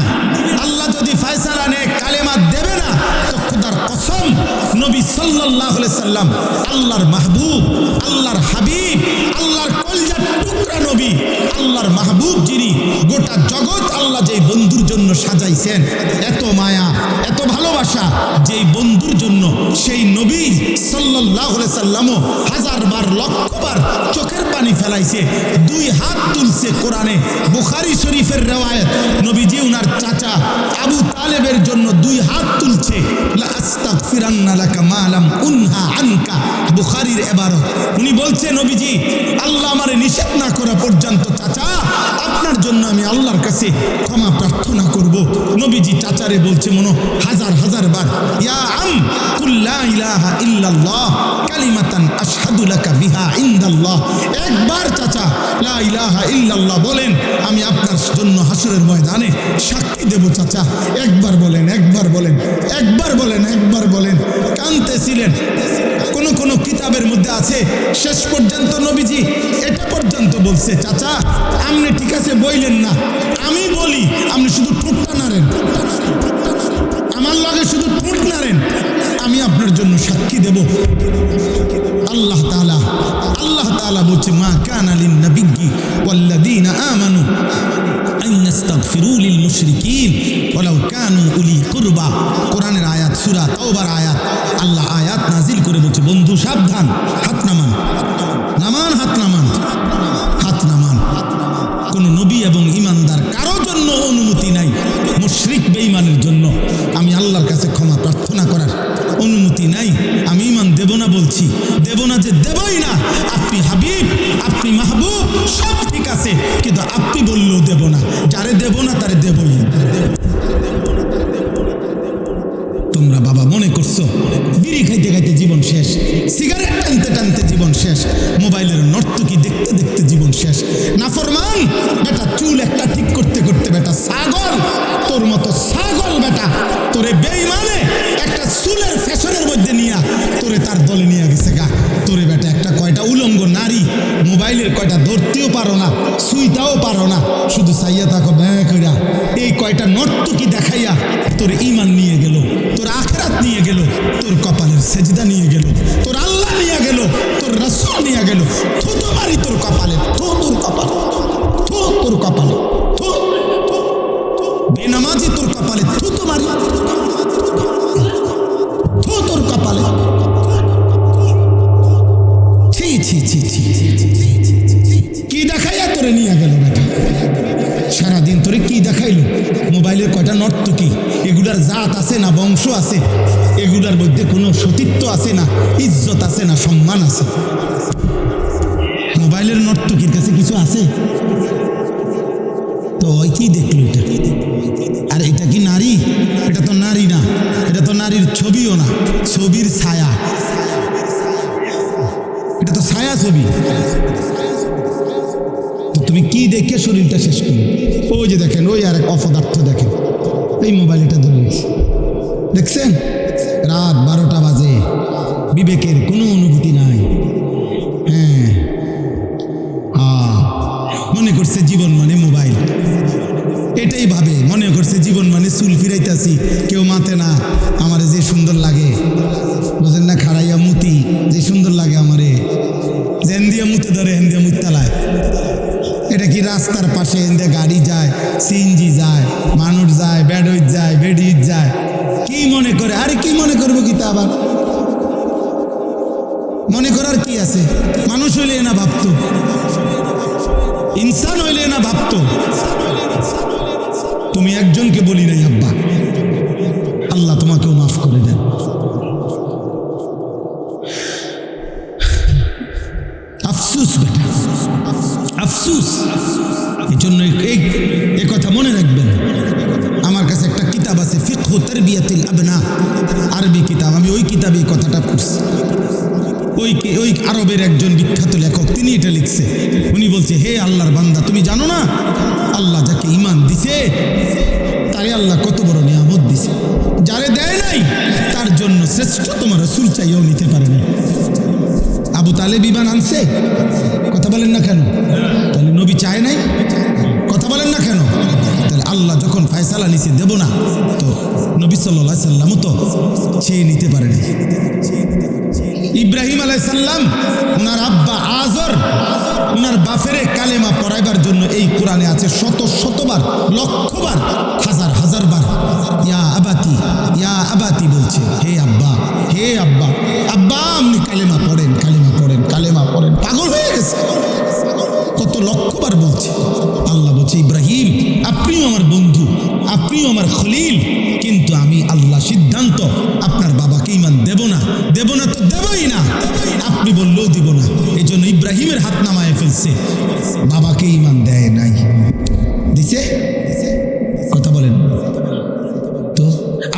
আল্লাহ যদি ফয়সালা নেয় কালেমা দেবে না, তো খোদার কসম নবী সাল্লাল্লাহু আলাইহি সাল্লাম, আল্লাহর মাহবুব, আল্লাহর হাবিব, আল্লাহর কলিজার টুকরা নবী, আল্লাহর মাহবুব যিনি, গোটা জগৎ আল্লাহ যেই বন্ধুর জন্য সাজাইছেন, এত মায়া এত ভালোবাসা যেই বন্ধুর জন্য, সেই নবী সাল্লাল্লাহু আলাইহি সাল্লামও 1000 বার লক্ষ বার চোখের পানি ফেলাইছে, 2 হাত তুলছে। কোরআনে বুখারী শরীফের রওয়ায়াত, নবীজি উনার চাচা আবু তালেবের জন্য 2 হাত তুলছে, লা আস্তাগফিরান্না লাকা মা লাম উনহা আনকা, বুখারীর ইবারত। উনি বলছে নবীজি আল্লাহ আমারে নিষেধ না করা পর্যন্ত চাচা আপনার জন্য আমি আল্লাহর কাছে ক্ষমা প্রার্থনা করব। নবীজি চাচারে বলছে মনো 1000 বার, ইয়া আম কুল লা ইলাহা ইল্লাল্লাহ কালিমাতান আশহাদু লাকা বিহা ইনদাল্লাহ। একবার চাচা লা ইলাহা ইল্লাল্লাহ বলেন, আমি আপনার জন্য হাসরের ময়দানে সাক্ষী দেব। চাচা একবার বলেন, একবার বলেন, একবার বলেন, একবার বলেন। কাঁদতেছিলেন। কোন কিতাবের মধ্যে আছে শেষ পর্যন্ত নবীজি এটা পর্যন্ত বলছে, চাচা আপনি ঠিক আছে বইলেন না, আমি বলি, আপনি শুধু ঠোঁটটা নাড়েন, আমার লগে শুধু ঠোঁট নাড়েন, আমি আপনার জন্য সাক্ষী দেব। আল্লাহ তাআলা বলছে, মা কানা লিন নাবিয়্যি ওয়াল্লাযীনা আমানু আন ইস্তাগফিরু লিল মুশরিকিন ওয়ালাউ কানু উলি কুরবা। কোরআনের আয়াত, সূরা তাওবার আয়াত। আল্লাহ আয়াত নাজিল করে বলছে, বন্ধু সাবধান, হাত নামান, হাত নামান, হাত নামান। কোন নবী এবং ঈমানদার কারো জন্য অনুমতি নাই মুশরিক বেঈমানের জন্য আমি আল্লাহর কাছে ক্ষমা প্রার্থনা করার অনুমতি নাই। আমি ঈমান দেব না বলছি, দেব না যে দেবই না। আপনি হাবিব, আপনি মাহবুব, সব ঠিক আছে, কিন্তু আপনি বললেও দেব না। যারে দেব না তারে দেবই। তোমরা বাবা মনে করছো বিড়ি খাইতে খাইতে জীবন শেষ, সিগারেট টানতে টানতে জীবন শেষ, মোবাইলের নর্তকী দেখতে দেখতে জীবন শেষ। নাফরমান বেটা, চুল একটা ঠিক করতে করতে বেটা ছাগল, তোর মতো ছাগল বেটা তোরে বেঈমানে একটা চুলের ফ্যাশনের মধ্যে নিয়া তোরে তার দলে নিয়ে গেছে গা। তোরে বেটা একটা কয়টা উলঙ্গ নারী মোবাইলের কয়টা ধরতেও পারো না, সুইটাও পারো না, শুধু চাইয়া থাকো ব্যয় কইরা। এই কয়টা নর্তকী দেখাইয়া তোর ঈমান নিয়ে গেল, তোর আখিরাত নিয়ে গেল, তোর কপালের সেজদা নিয়ে গেল, তোর আল্লাহ নিয়ে গেল, তোর রাসূল নিয়ে গেল। থুতু মারি তোর কপালে, থু তোর কপালে, থু তোর কপালে, থু বেনামাজি তোর কপালে, থুতু মারি, থু তোর কপালে। ছি ছি ছি ছি, কি দেখাইয়া তোরে নিয়ে গেল বেটা? সারাদিন তোরে কি দেখাইলো? মোবাইলের কয়টা নর্তকী, এগুলার জাত আছে না বংশ আছে? এগুলার মধ্যে কোনো সতীত্ব আছে না, ইজ্জত আছে না, সম্মান আছে? মোবাইলের নর্তকীর কাছে কিছু আছে? তো ওই কি দেখলো এটা? আর এটা কি নারী? এটা তো নারী না, এটা তো নারীর ছবিও না, ছবির ছায়া। এটা তো ছায়া ছবি। তো তুমি কি দেখে শরীরটা শেষ করো? ওই যে দেখেন, ওই আর এক অপদার্থ দেখেন, এই মোবাইলটা ধরে নিয়েছে, দেখছেন? রাত 12টা বাজে, বিবেকের কোনো অনুভূতি নাই। হ্যাঁ, মনে করছে জীবন মানে মোবাইল, এটাই ভাবে, মনে করছে জীবন মানে চুল ফিরাইতেছি, কেউ মাতে না, আমারে যে সুন্দর লাগে, বুঝেন না? খাড়াইয়া মুতি যে সুন্দর লাগে আমারে, জেন দিয়ে মুতে ধরে হেন দিয়ে মুতালায়। এটা কি রাস্তার পাশে হেন দিয়ে গাড়ি যায়, সিএনজি যায়, মানুষ যায়, বেডউইট যায়, বেডিউইট যায়, কি মনে করে? আরে কি মনে করবো কি তা? আবার মনে করার কি আছে? মানুষ হইলে না ভাবতো, ইনসান হইলে না ভাবতো। তুমি একজনকে বলি নাই আব্বা, আল্লাহ তোমাকেও মাফ করে দেন। আফসুস বেটা, আফসুস। এই জন্য এই কথা মনে রাখবেন। আমার কাছে একটা কিতাব আছে, ফিকহু তারবিয়াতিল আবনা, আরবি কিতাব। আমি ওই কিতাবে এই কথাটা পড়ছি। ওই আরবের একজন বিখ্যাত লেখক, তিনি এটা লিখছে। উনি বলছে, হে আল্লাহর বান্দা, তুমি জানো না আল্লাহ যাকে ঈমান দিছে তারে আল্লাহ কত বড় নিয়ামত দিছে। যারে দেয় নাই তার জন্য শ্রেষ্ঠতম রাসূল চাইও নিতে পারে না। আবু তালেব ঈমান আনছে, কথা বলেন না কেন? তাহলে নবী চায় নাই, কথা বলেন না কেন? তাহলে আল্লাহ যখন ফয়সালা নিছে দেব না, তো নবী সাল্লাল্লাহু আলাইহি সাল্লামও তো চেয়ে নিতে পারে না। ইব্রাহিম আলাইহিস সালাম, ওনার আব্বা আজর ওনার বাফেরে কালেমা পড়াইবার জন্য এই কোরআনে আছে শত শতবার, লক্ষবার, হাজার হাজার বার ইয়া আবাতি, ইয়া আবাতি বলছে, হে আব্বা, হে আব্বা, আব্বা আপনি কালেমা পড়েন, কালেমা পড়েন, কালেমা পড়েন। পাগল হয়ে গেছে, কত লক্ষবার বলছে। আল্লাহ বলছে, ইব্রাহিম আপনিও আমার বন্ধু, আপনিও আমার খলিল, কিন্তু আমি আল্লাহ সিদ্ধান্ত আপনার বাবাকে ঈমান দেব না, দেব না তো দেবই না, আপনি বললেও দিব না। এই জন্য ইব্রাহিমের হাত নামায় ফেলছে, বাবাকে ঈমান দেয় নাই, দিছে? কথা বলেন তো।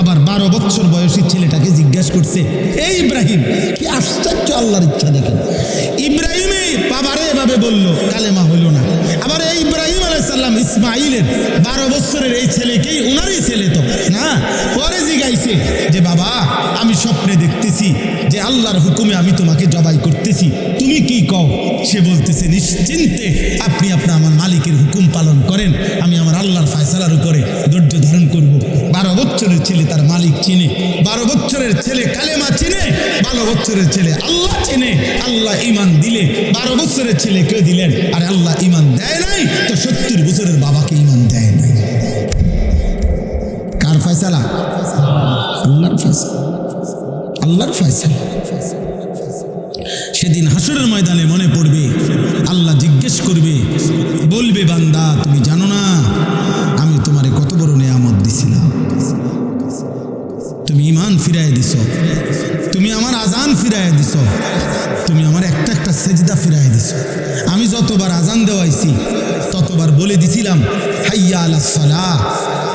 আবার 12 বছর বয়সী ছেলেটাকে জিজ্ঞাসা করছে, এই ইব্রাহিম, কি আশ্চর্য আল্লাহর ইচ্ছা দেখেন। ইব্রাহিমে বাবারে এভাবে বললো, কালেমা হইল না। আবার এই ইব্রাহিম আলাইহিস সালাম ইসমাইলের 12 বছরের এই ছেলেকেই, ওনারই ছেলে তো না, পরে জিগাইছে যে বাবা আমি স্বপ্নে দেখতেছি যে আল্লাহর হুকুমে আমি তোমাকে জবাই করতেছি, তুমি কি কও? সে বলতেছে, নিশ্চিন্তে আপনি আমার মালিকের হুকুম পালন করেন, আমি আমার আল্লাহর ফয়সালার উপরে ধৈর্য ধারণ করব। 12 বছরের ছেলে তার মালিক চিনে, 12 বছরের ছেলে কালেমা চিনে, 12 বছরের ছেলে আল্লাহ চিনে। আল্লাহ ঈমান দিলে 12 বছরের ছেলে কে দিলেন, আর আল্লাহ ঈমান দেয় নাই তো 70 বছরের বাবাকে ঈমান দেয় নাই। কার ফয়সালা? আল্লাহর ফয়সালা, আল্লাহর ফয়সালা। সেদিন হাসরের ময়দানে মনে পড়বে, আল্লাহ জিজ্ঞেস করবে, বলবে, বান্দা তুমি জানো না আমি তোমারে কত বড় নিয়ামত দিছিলাম, তুমি ঈমান ফিরায় দিছ, তুমি আমার আজান ফিরায় দিছ, তুমি আমার একটা একটা সেজদা ফিরায় দিছ। আমি যতবার আজান দেওয়াইছি ততবার বলে দিছিলাম, হাইয়া আলাস সালাহ,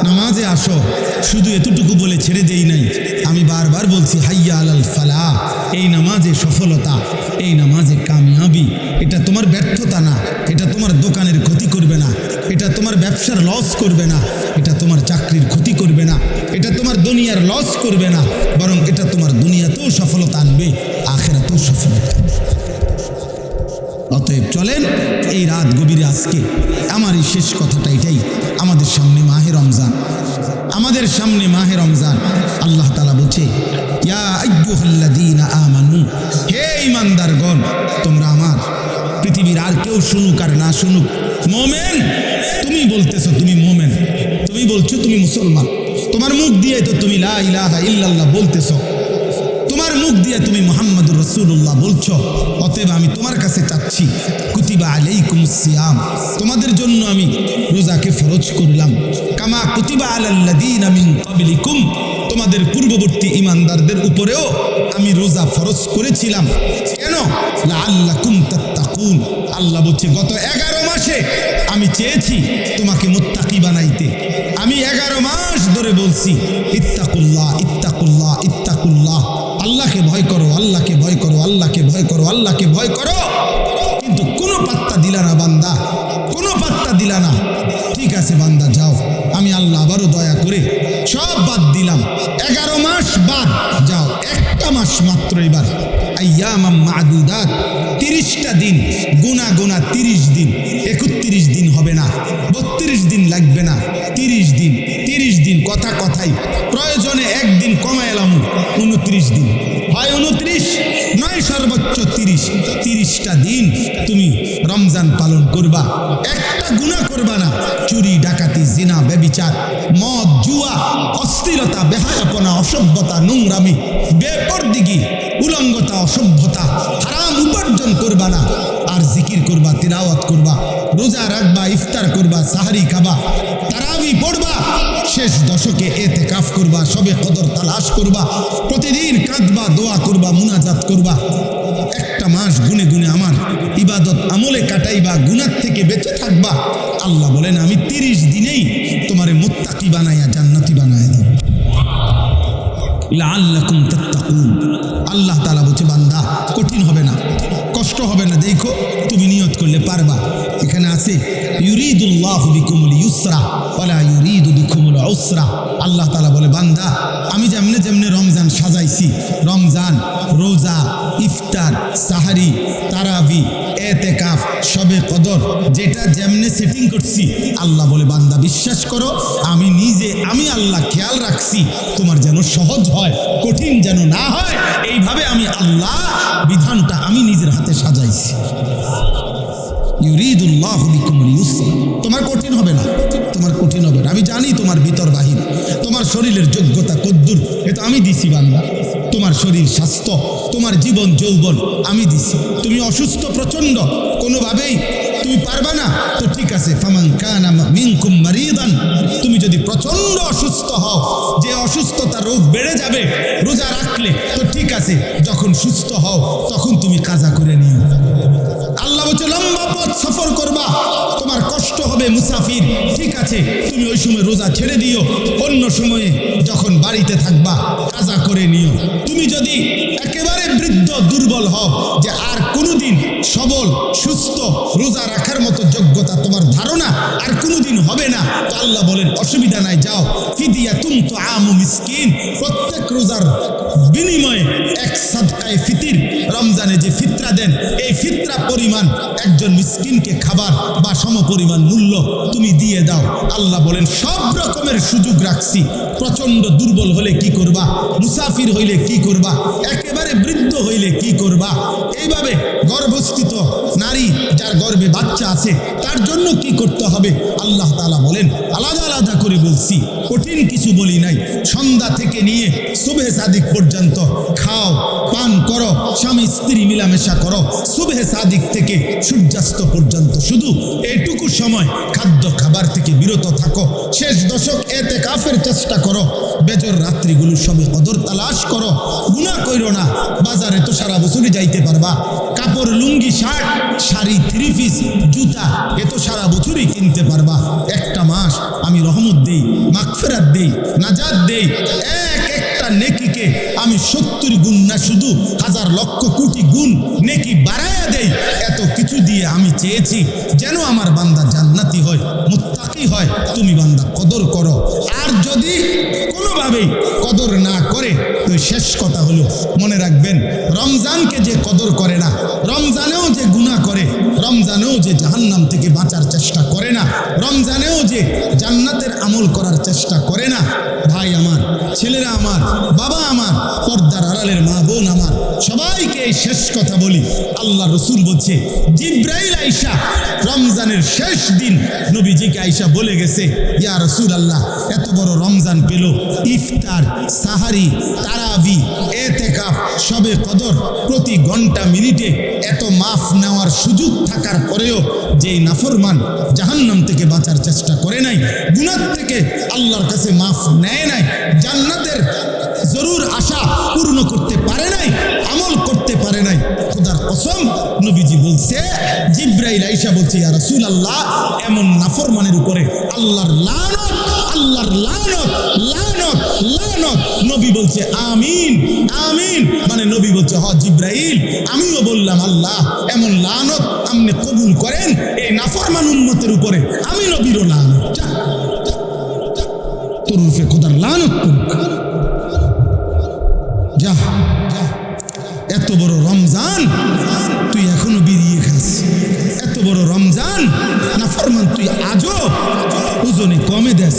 নামাজে আসো। শুধু এতটুকু বলে ছেড়ে দেই নাই, আমি বারবার বলছি হাইয়া আলাল ফালাহ। এই নামাজে সফলতা, এই নামাজে কামিয়াবি। এটা তোমার ব্যর্থতা না, এটা তোমার দোকানের ক্ষতি করবে না, এটা তোমার ব্যবসার লস করবে না, এটা তোমার চাকরির ক্ষতি করবে না, এটা তোমার দুনিয়ার লস করবে না, বরং এটা তোমার দুনিয়াতেও সফলতা আনবে, আখিরাতেও সফলতা আনবে। অতএব চলেন এই রাত গভীরে আজকে আমার এই শেষ কথাটা এটাই, আমাদের সামনে মাহে রমজান, আমাদের সামনে মাহে রমজান। আল্লাহ তাআলা বলছে ইয়া আইয়ুহাল্লাযীনা আমানু, হে ঈমানদারগণ, তোমরা আমার, পৃথিবীর আর কেউ শুনুক আর না শুনুক, মোমেন তুমি বলতেছো, তুমি মোমেন, তুমি বলছো তুমি মুসলমান, তোমার মুখ দিয়ে তো তুমি লা ইলাহা ইল্লাল্লাহ বলতেছো, তোমার মুখ দিয়ে তুমি মুহাম্মাদুর রাসূলুল্লাহ বলছো। অতএব আমি তোমার কাছে চাচ্ছি কুতিবা আলাইকুমুস সিয়াম, তোমাদের জন্য আমি রোজাকে ফরজ করলাম, কামা কুতিবা আলাল্লাযীনা মিন ক্বাবলিকুম, তোমাদের পূর্ববর্তী ঈমানদারদের উপরেও আমি রোজা ফরজ করেছিলাম। কেন? লাআল্লাকুম তাত্তাকুন, আল্লাহ বলছে গত 11 মাসে আমি চেয়েছি তোমাকে মুত্তাকি বানাইতে। আমি 11 মাস ধরে বলছি ইত্তাকুল্লাহ ইত্তাকুল্লাহ ইত্তাকুল্লাহ, আল্লাহকে ভয় করো, আল্লাহকে ভয় করো, আল্লাহকে ভয় করো, আল্লাহকে ভয় করো, কিন্তু কোনো পাত্তা দিলা না বান্দা, কোনো পাত্তা দিলা না। ঠিক আছে বান্দা যাও, আমি আল্লাহ আবারও দয়া করে সব বাদ দিলাম, 11 মাস বাদ, যাও একটা মাস মাত্র এবার, আইয়ামাম মাদুদাত, 30টা দিন গুনা গুনা, 30 দিন, 31 দিন হবে না, 32 দিন লাগবে না, 30 দিন, 30 দিন, কথা কথাই, প্রয়োজনে একদিন কমায় এলাম, 29 দিন, হয় 29 নয় সর্বোচ্চ 30, 30টা দিন তুমি রমজান পালন করবা, একটা গুনাহ করবা না, চুরি ডাকাতি জিনা ব্যভিচার মদ জুয়া অস্থিরতা বেহায়াপনা অসভ্যতা নোংরামি বেপরদিগি উলঙ্গতা অসভ্যতা হারাম উপার্জন করবা না, আর জিকির করবা, তিলাওয়াত করবা, রোজা রাখবা, ইফতার করবা, সাহারি খাবা, তারাবি পড়বা, শেষ দশকে ইতিকাফ করবা, শবে কদর তালাশ করবা, প্রতিদিন কাঁদবা, দোয়া করবা, মুনাজাত করবা, একটা মাস গুনে গুনে আমার ইবাদত আমলে কাটাইবা, গুনাহ থেকে বেঁচে থাকবা। আল্লাহ বলেন আমি 30 দিনেই তোমারে মুত্তাকি বানাইয়া জান্নাতি বানাইয়া দেব, লাআল্লাকুম তাত্তাকুন। আল্লাহ তাআলা বলছে বান্দা কঠিন হবে না, কষ্ট হবে না, দেখো তুমি নিয়ত করলে পারবা। এখানে আছে ইউরিদুল্লাহু বিকুমুল ইউসরা ওয়ালা ইউরিদু বিকুমুল উসরা। আল্লাহ তাআলা বলে বান্দা আমি যেমনে যেমনে রমজান সাজাইছি, রমজান রোজা ইফতার সাহারি তারাবি ইতিকাফ শবে কদর, যেটা যেমনে সেটিং করছি, আল্লাহ বলে বান্দা বিশ্বাস করো আমি নিজে, আমি আল্লাহ খেয়াল রাখছি তোমার যেন সহজ হয়, কঠিন যেন না হয়, এইভাবে আমি আল্লাহ বিধানটা আমি নিজের হাতে সাজাইছি। ইউরিদুল্লাহু বিকুমুল ইউসরা, তোমার কঠিন হবে না, তোমার কঠিন হবে না। আমি জানি তোমার ভিতর বাহির, তোমার শরীরের যোগ্যতা কদ্দুর, এটা আমি দিছি বান্দা। তোমার শরীর স্বাস্থ্য, তোমার জীবন যৌবন আমি দিছি। তুমি অসুস্থ প্রচন্ড, কোনোভাবেই তুমি পারবা না, তো ঠিক আছে, ফামান কানা মিনকুম মারিদান, তুমি যদি প্রচন্ড অসুস্থ হও, যে অসুস্থতা রোগ বেড়ে যাবে রোজা রাখলে, তো ঠিক আছে, যখন সুস্থ হও তখন তুমি কাজা করে নিও। আল্লাহ বলছে লম্বা পথ সফর করবা, তোমার কষ্ট হবে মুসাফির, ঠিক আছে, তুমি ওই সময় রোজা ছেড়ে দিও, অন্য সময়ে যখন বাড়িতে থাকবা কাজা করে নিও। তুমি যদি একেবারে বৃদ্ধ দুর্বল হও, যে আর কোনোদিন সবল সুস্থ রোজা রাখার মতো যোগ্যতা তোমার ধারণা আর কোনোদিন হবে না, তো আল্লাহ বলেন অসুবিধা নাই, যাও ফিদিয়াতুন তুআমু মিসকিন, প্রত্যেক রোজার বিনিময়ে এক সাদকায়ে ফিতির, রমজানে যে ফিতরা দেন এই ফিতরা পরিমাণ একজন মিসকিনকে খাবার বা সমপরিমাণ মূল্য তুমি দিয়ে দাও। আল্লাহ বলেন সব রকমের সুযোগ রাখছি, প্রচন্ড দুর্বল হলে কি করবা, মুসাফির হইলে কি করবা, একেবারে বৃদ্ধ হইলে কি করবা, এইভাবে গর্ভস্থিত নারী যার গর্ভে বাচ্চা আছে তার জন্য কি করতে হবে, আল্লাহ তাআলা বলেন আলাদা আলাদা করে বলছি, কঠিন কিছু বলি নাই। সন্ধ্যা থেকে নিয়ে সুবহে সাদিক পর্যন্ত খাও পান করো, স্বামী স্ত্রী মিলামেশা করো, সুবহে সাদিক থেকে সূর্যাস্ত পর্যন্ত শুধু এইটুকু সময় খাদ্য খাবার থেকে বিরত থাকো, শেষ দশক ইতিকাফের চেষ্টা করো, বেজর রাত্রিগুলো শবে কদর তালাশ করো, গুনাহ কইরো না, বাজারে তো সারা বছরই যাইতে পারবা, কাপড় লুঙ্গি শার্ট শাড়ি 3 পিস জুতা এ তো সারা বছরই কিনতে পারবা, একটা মাস মাস আমি রহমত দেই, মাগফিরাত দেই, নাজাত দেই। এক একটা নেকিকে আমি 70 গুণ না শুধু হাজার লক্ষ কোটি গুণ নেকি বাড়ায়া দেই। এত কিছু দিয়ে আমি চেয়েছি যেন আমার বান্দা জান্নাতি হয়, মুত্তাকি হয়। তুমি বান্দা কদর করো। আর যদি কোনোভাবেই কদর না করে তো শেষ কথা হলো, মনে রাখবেন রমজানকে যে কদর করে না, রমজানেও যে গুনাহ করে, রমজানেও যে জাহান্নাম থেকে বাঁচার চেষ্টা করে না, রমজানেও যে জান্নাতের আমল করার চেষ্টা করে না, ভাই আমার, ছেলেরা আমার, বাবা আমার, পর্দার আড়ালের মা বোন আমার, সবাইকে এই শেষ কথা বলি। আল্লাহ রসুল বলছে, জিব্রাইল আইসা রমজানের শেষ দিন নবীজিকে আইসা বলে গেছে, ইয়া রাসূল আল্লাহ, এত বড় রমজান পেল, ইফতার, সাহারি, তারাবি, এতেকাফ, শবে কদর, প্রতি ঘন্টা মিনিটে এত মাফ নেওয়ার সুযোগ থাকার পরেও যেই নাফরমান জাহান্নাম থেকে বাঁচার চেষ্টা করে নাই, গুনাহ থেকে আল্লাহর কাছে মাফ নেয় নাই, জান্নাতের জরুর আশা পূর্ণ করতে পারে নাই, আমল করতে পারে নাই, খোদার কসম নবীজি বলছে, জিব্রাইল আইসা বলছে, ইয়া রাসূলুল্লাহ, এমন নাফরমানের উপরে আল্লাহর লানত, আল্লাহর লানত, লানত, লানত। নবী বলছে আমিন, আমিন। মানে নবী বলছে, হ জিব্রাইল, আমিও বললাম আল্লাহ এমন লানত আপনি কবুল করেন এই নাফরমান উম্মতের উপরে, আমি নবীরও লানত। তোর রূপে খোদার লানত করুক। যা, এত বড় রমজান তুই এখনো বেরিয়ে খাস, এত বড় রমজান নাফরমান তুই আজও ওজনে কমে দেস,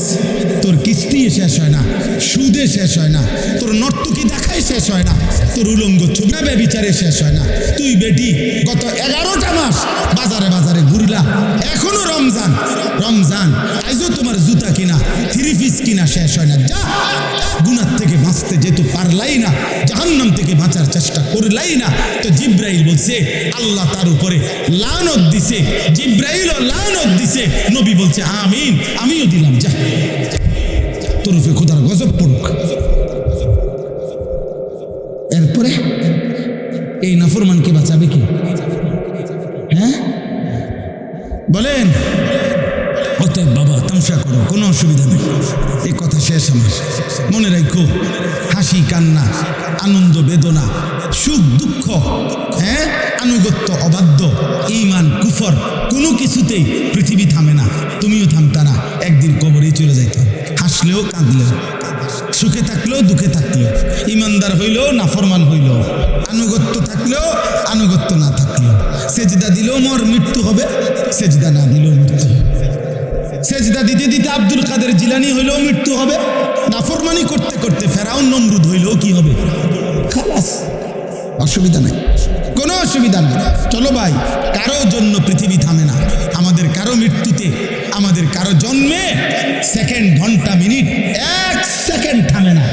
তোর কিস্তি শেষ হয় না, সুদে শেষ হয় না, তোর নর্তকী দেখাই শেষ হয় না, তোর উলঙ্গ ছবি বিচারে শেষ হয় না। তুই বেটি গত 11টা মাস বাজারে বাজারে ঘুরলা, এখনো রমজান, রমজান আইজও তোমার জুতা কিনা, 3 পিস কিনা শেষ হয় না। যা, গুনাহ থেকে বাঁচতে যেহেতু পারলাই না, জাহান্নাম থেকে বাঁচার চেষ্টা করলাই না, তো জিব্রাইল বলছে আল্লাহ তার উপরে লানত দিছে, জিব্রাইলও লানত দিছে। নবী বলছে আমিন, আমিও দিলাম। যা, তোর উপরে খোদার গজব পড়ুক। এরপরে এই নাফরমানকে বাঁচাবে কি? হ্যাঁ বলেন? অতএব বাবা, তামসা করো, কোনো অসুবিধা নেই। এই কথা শেষ আমার। মনে রাখো, হাসি কান্না, আনন্দ বেদনা, সুখ দুঃখ, হ্যাঁ, আনুগত্য অবাধ্য, ঈমান কুফর, কোনো কিছুতেই পৃথিবী থামে না, তুমিও থামতা না, একদিন কবরেই চলে যাইত। হাসলেও কাঁদলেও, সুখে থাকলেও দুঃখে থাকলেও, ইমানদার হইলেও নাফরমান হইলেও, আনুগত্য থাকলেও আনুগত্য না থাকলেও, সেজদা দিলেও মোর মৃত্যু হবে, সেজদা না দিলেও মৃত্যু। সেজদা দিতে দিতে আব্দুল কাদের জিলানি হইলেও মৃত্যু হবে, নাফরমানি করতে করতে ফেরাউন নমরুদ হইলেও কি হবে? খালাস, অসুবিধা নাই, কোনো অসুবিধা নেই। চলো ভাই, কারো জন্য পৃথিবী থামে না, আমাদের কারো মৃত্যুতে, আমাদের কারো জন্মে সেকেন্ড, ঘন্টা, মিনিট, 1 সেকেন্ড থামে না।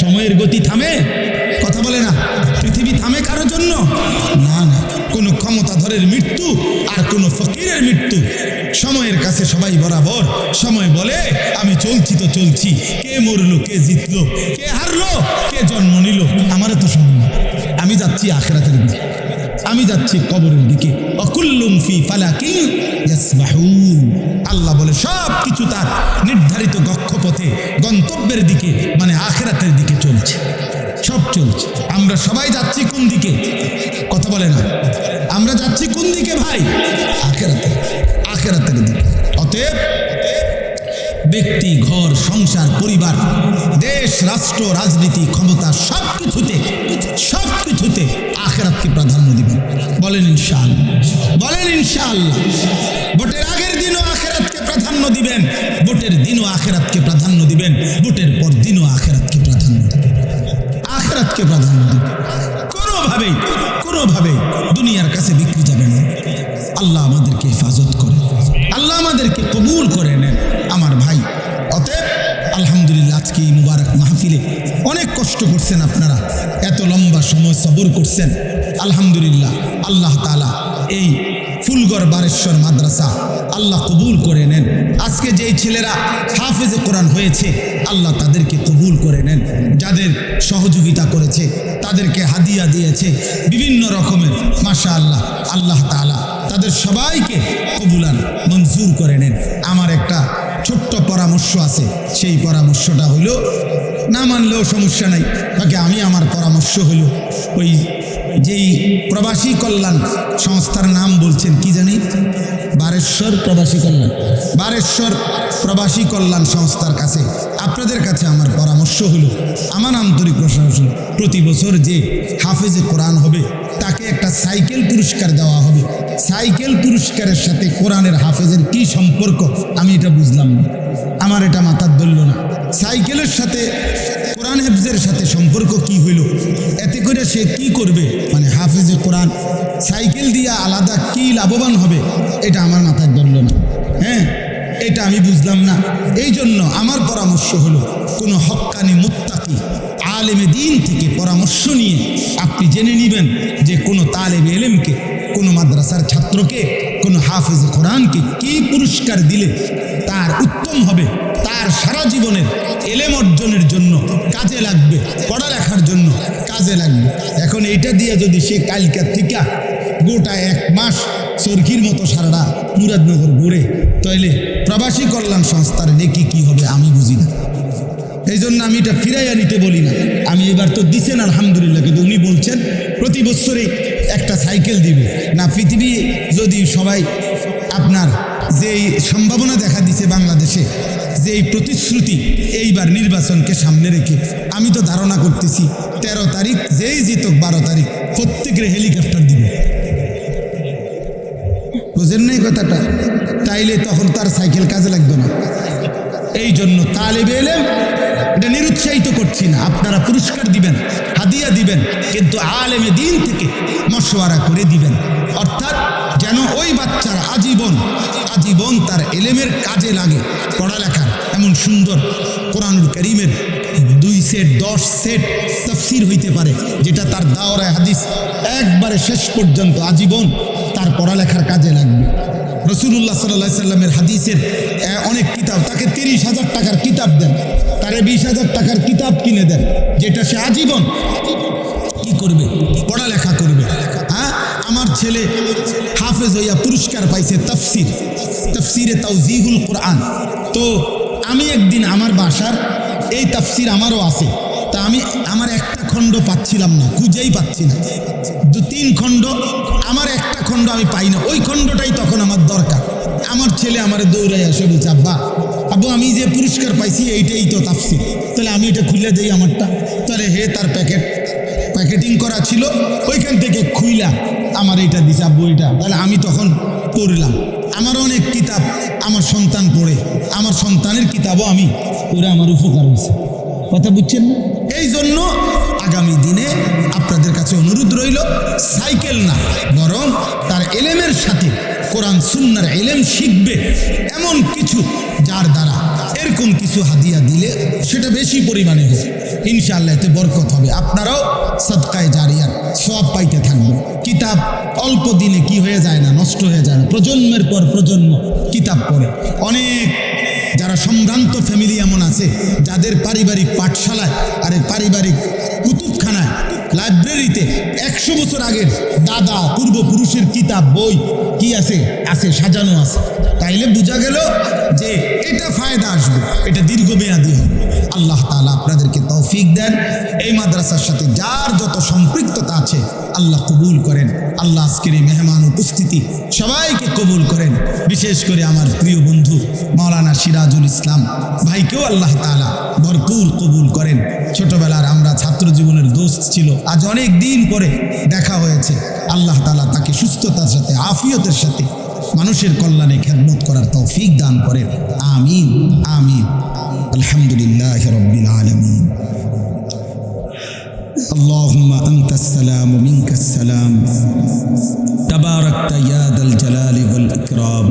সময়ের গতি থামে? কথা বলে না। পৃথিবী থামে কারো জন্য? না না। কোনো ক্ষমতাধরের মৃত্যু আর কোনো ফকিরের মৃত্যু সময়ের কাছে সবাই বরাবর। সময় বলে আমি চলছি তো চলছি, কে মরলো, কে জিতলো, কে হারলো, কে জন্ম নিল, আমারও তো সময়। আমি যাচ্ছি আখিরাতের দিকে, আমি যাচ্ছি কবরের দিকে। অকুল্লুম ফি ফালাকিন ইয়াসবাহুন। আল্লাহ বলে সব কিছু তার নির্ধারিত কক্ষপথে, গন্তব্যের দিকে, মানে আখিরাতের দিকে চলছে, সব চলছে। আমরা সবাই যাচ্ছি কোন দিকে? কথা বলে না। আমরা যাচ্ছি কোন দিকে ভাই? আখিরাতে, আখিরাতের দিকে। অতএব ব্যক্তি, ঘর, সংসার, পরিবার, দেশ, রাষ্ট্র, রাজনীতি, ক্ষমতা, সব কিছুতে আখিরাতকে প্রাধান্য দিবেন। বলেন ইনশাআল্লাহ, বলেন ইনশাআল্লাহ। ভোটের আগের দিনও আখিরাতকে প্রাধান্য দিবেন, ভোটের দিনও আখিরাতকে প্রাধান্য দিবেন, ভোটের পর দিনও আখিরাতকে প্রাধান্য দিবেন, আখিরাতকে প্রাধান্য দিবেন। কোনোভাবেই দুনিয়ার কাছে বিক্রি যাবেন না। আল্লাহ আমাদেরকে হেফাজত করে, আল্লাহ আমাদেরকে কবুল করে নেন আমার ভাই। অতএব আলহামদুলিল্লাহ, আজকে এই মুবারক মাহফিলে অনেক কষ্ট করছেন আপনারা, এত লম্বা সময় সবর করছেন। আলহামদুলিল্লাহ, আল্লাহ তাআলা এই ফুলগড় বারেশ্বর মাদ্রাসা আল্লাহ কবুল করে নেন। আজকে যেই ছেলেরা হাফেজে কোরআন হয়েছে, আল্লাহ তাদেরকে কবুল করে নেন। যাদের সহযোগিতা করেছে, তাদেরকে হাদিয়া দিয়েছে বিভিন্ন রকমের, মাশাআল্লাহ, আল্লাহ তাআলা তাদের সবাইকে কবুলান মঞ্জুর করে নেন। আমার একটা ছোট্ট আছে, সেই পরামর্শটা হইল, না মানলেও সমস্যা নাই, তাকে আমি আমার পরামর্শ হলো ওই যেই প্রবাসী কল্যাণ সংস্থার নাম বলছেন কি জানি, বারেশ্বর প্রবাসী কল্যাণ, বারেশ্বর প্রবাসী কল্যাণ সংস্থার কাছে আপনাদের কাছে আমার পরামর্শ হলো, আমার আন্তরিক প্রশংসা, প্রতি বছর যে হাফেজে কোরআন হবে তাকে একটা সাইকেল পুরস্কার দেওয়া হবে। সাইকেল পুরস্কারের সাথে কোরআনের হাফেজের কি সম্পর্ক আমি এটা বুঝলাম না, আমার এটা মাথার ধরল না। সাইকেলের সাথে কোরআন হেফজের সাথে সম্পর্ক কি হইল, এতে করে সে কি করবে, মানে হাফেজে কোরআন সাইকেল দিয়ে আলাদা কি লাভবান হবে, এটা আমার মাথায় ধরল না। হ্যাঁ, এটা আমি বুঝলাম না। এই জন্য আমার পরামর্শ হলো, কোনো হক্কানি মুত্তাকি আলেমে দ্বীন থেকে পরামর্শ নিয়ে আপনি জেনে নেবেন যে কোনো তালেবে ইলমকে, কোনো মাদ্রাসার ছাত্রকে, কোনো হাফেজে কোরআনকে কি পুরস্কার দিলে তার উত্তম হবে, তার সারা জীবনের এলেম অর্জনের জন্য কাজে লাগবে, পড়ালেখার জন্য কাজে লাগবে। এখন এইটা দিয়ে যদি সে কালকার থেকে গোটা 1 মাস চরকির মতো সারাটা মুরাদনগর ঘুরে, তাইলে প্রবাসী কল্যাণ সংস্থার নেকি কি হবে আমি বুঝি না। এই জন্য আমি এটা ফিরাইয়া নিতে বলি না। আমি এবার তো দিছেন আলহামদুলিল্লাহ, কিন্তু উনি বলছেন প্রতি বছরে একটা সাইকেল দিবে না। পৃথিবী যদি সবাই আপনার যেই সম্ভাবনা দেখা দিছে বাংলাদেশে, যেই প্রতিশ্রুতি এইবার নির্বাচনকে সামনে রেখে, আমি তো ধারণা করতেছি 13 তারিখ যেই জিতক 12 তারিখ প্রত্যেকের হেলিকপ্টার দিবে। বুঝেন না এই কথাটা? তাইলে তখন তার সাইকেল কাজে লাগবে না। এই জন্য তালেবে ইলম এটা নিরুৎসাহিত করছি না, আপনারা পুরস্কার দিবেন, হাদিয়া দিবেন, কিন্তু আলেমে দ্বীন থেকে মশওয়ারা করে দিবেন, অর্থাৎ যেন ওই বাচ্চারা আজীবন তার এলেমের কাজে লাগে। পড়ালেখার এমন সুন্দর কোরআনুল কারীমের 2 সেট 10 সেট তাফসীর হইতে পারে, যেটা তার দাওরায়ে হাদিস একবারে শেষ পর্যন্ত আজীবন তার পড়ালেখার কাজে লাগবে। রাসূলুল্লাহ সাল্লাল্লাহু আলাইহি সাল্লামের হাদিসের অনেক কিতাব, তাকে 30,000 টাকার কিতাব দেন, তারে 20,000 টাকার কিতাব কিনে দেন, যেটা সে আজীবন কি করবে, পড়ালেখা করবে। হ্যাঁ, আমার ছেলে হাফেজ হইয়া পুরস্কার পাইছে তাফসিরে তাওজিহুল কোরআন। তো আমি একদিন আমার বাসার এই তাফসির আমারও আছে, তা আমি আমার একটা খণ্ড পাচ্ছিলাম না, খুঁজেই পাচ্ছি না। 2-3 খণ্ড, আমার একটা খণ্ড আমি পাই না, ওই খণ্ডটাই তখন আমার দরকার। আমার ছেলে আমারে দৌড়াই এসে বলছে, আব্বু আমি যে পুরস্কার পাইছি এইটাই তো তাফসির, তাহলে আমি এটা খুলে দেই আমারটা। তাহলে হে তার প্যাকেটিং করা ছিল, ওইখান থেকে খুইলা আমার এইটা দিছে, আব্বু এটা। তাহলে আমি তখন পড়লাম। আমার অনেক কিতাব আমার সন্তান পড়ে, আমার সন্তানের কিতাবও আমি পড়ে আমার উপকার হয়েছে। কথা বুঝছেন না? এই জন্য আগামী দিনে আপনাদের কাছে অনুরোধ রইল, সাইকেল না, বরং তার এলেমের সাথে কোরআন সুন্নাহর এলেম শিখবে এমন কিছু, যার দ্বারা এরকম কিছু হাদিয়া দিলে সেটা বেশি পরিমাণে হোক, ইনশাআল্লাহ এতে বরকত হবে। আপনারাও সাদকায়ে জারিয়ার সওয়াব পাইতে থাকবেন। কিতাব অল্প দিনে কি হয়ে যায় না, নষ্ট হয়ে যায় না, প্রজন্মের পর প্রজন্ম কিতাব পড়ে। অনেক যারা সম্ভ্রান্ত ফ্যামিলি এমন আছে, যাদের পারিবারিক পাঠশালায় আরে পারিবারিক কুতুবখানায় লাইব্রেরিতে 100 বছর আগের দাদা পূর্বপুরুষের কিতাব বই কি আছে সাজানো আছে। তাইলে বোঝা গেল যে এটা ফায়দা আসবে, এটা দীর্ঘমেয়াদী হবে। আল্লাহ তাআলা আপনাদেরকে তৌফিক দেন। এই মাদ্রাসার সাথে যার যত সম্পৃক্ততা আছে আল্লাহ কবুল করেন। আল্লাহ আজকের এই মেহমান উপস্থিতি সবাইকে কবুল করেন। বিশেষ করে আমার প্রিয় বন্ধু মাওলানা সিরাজুল ইসলাম ভাইকেও আল্লাহ তাআলা ভরপুর কবুল করেন। ছোটবেলার আমরা ছাত্র জীবনের দোস্ত ছিল, আজ অনেক দিন পরে দেখা হয়েছে। আল্লাহ তাআলা তাকে সুস্থতার সাথে, আফিয়তের সাথে মানুষের কল্যাণে খেদমত করার তৌফিক দান করেন। আমিন আমিন। আলহামদুলিল্লাহি রাব্বিল আলামিন। اللهم أنت السلام ومنك السلام تباركت يا ذا الجلال والإكرام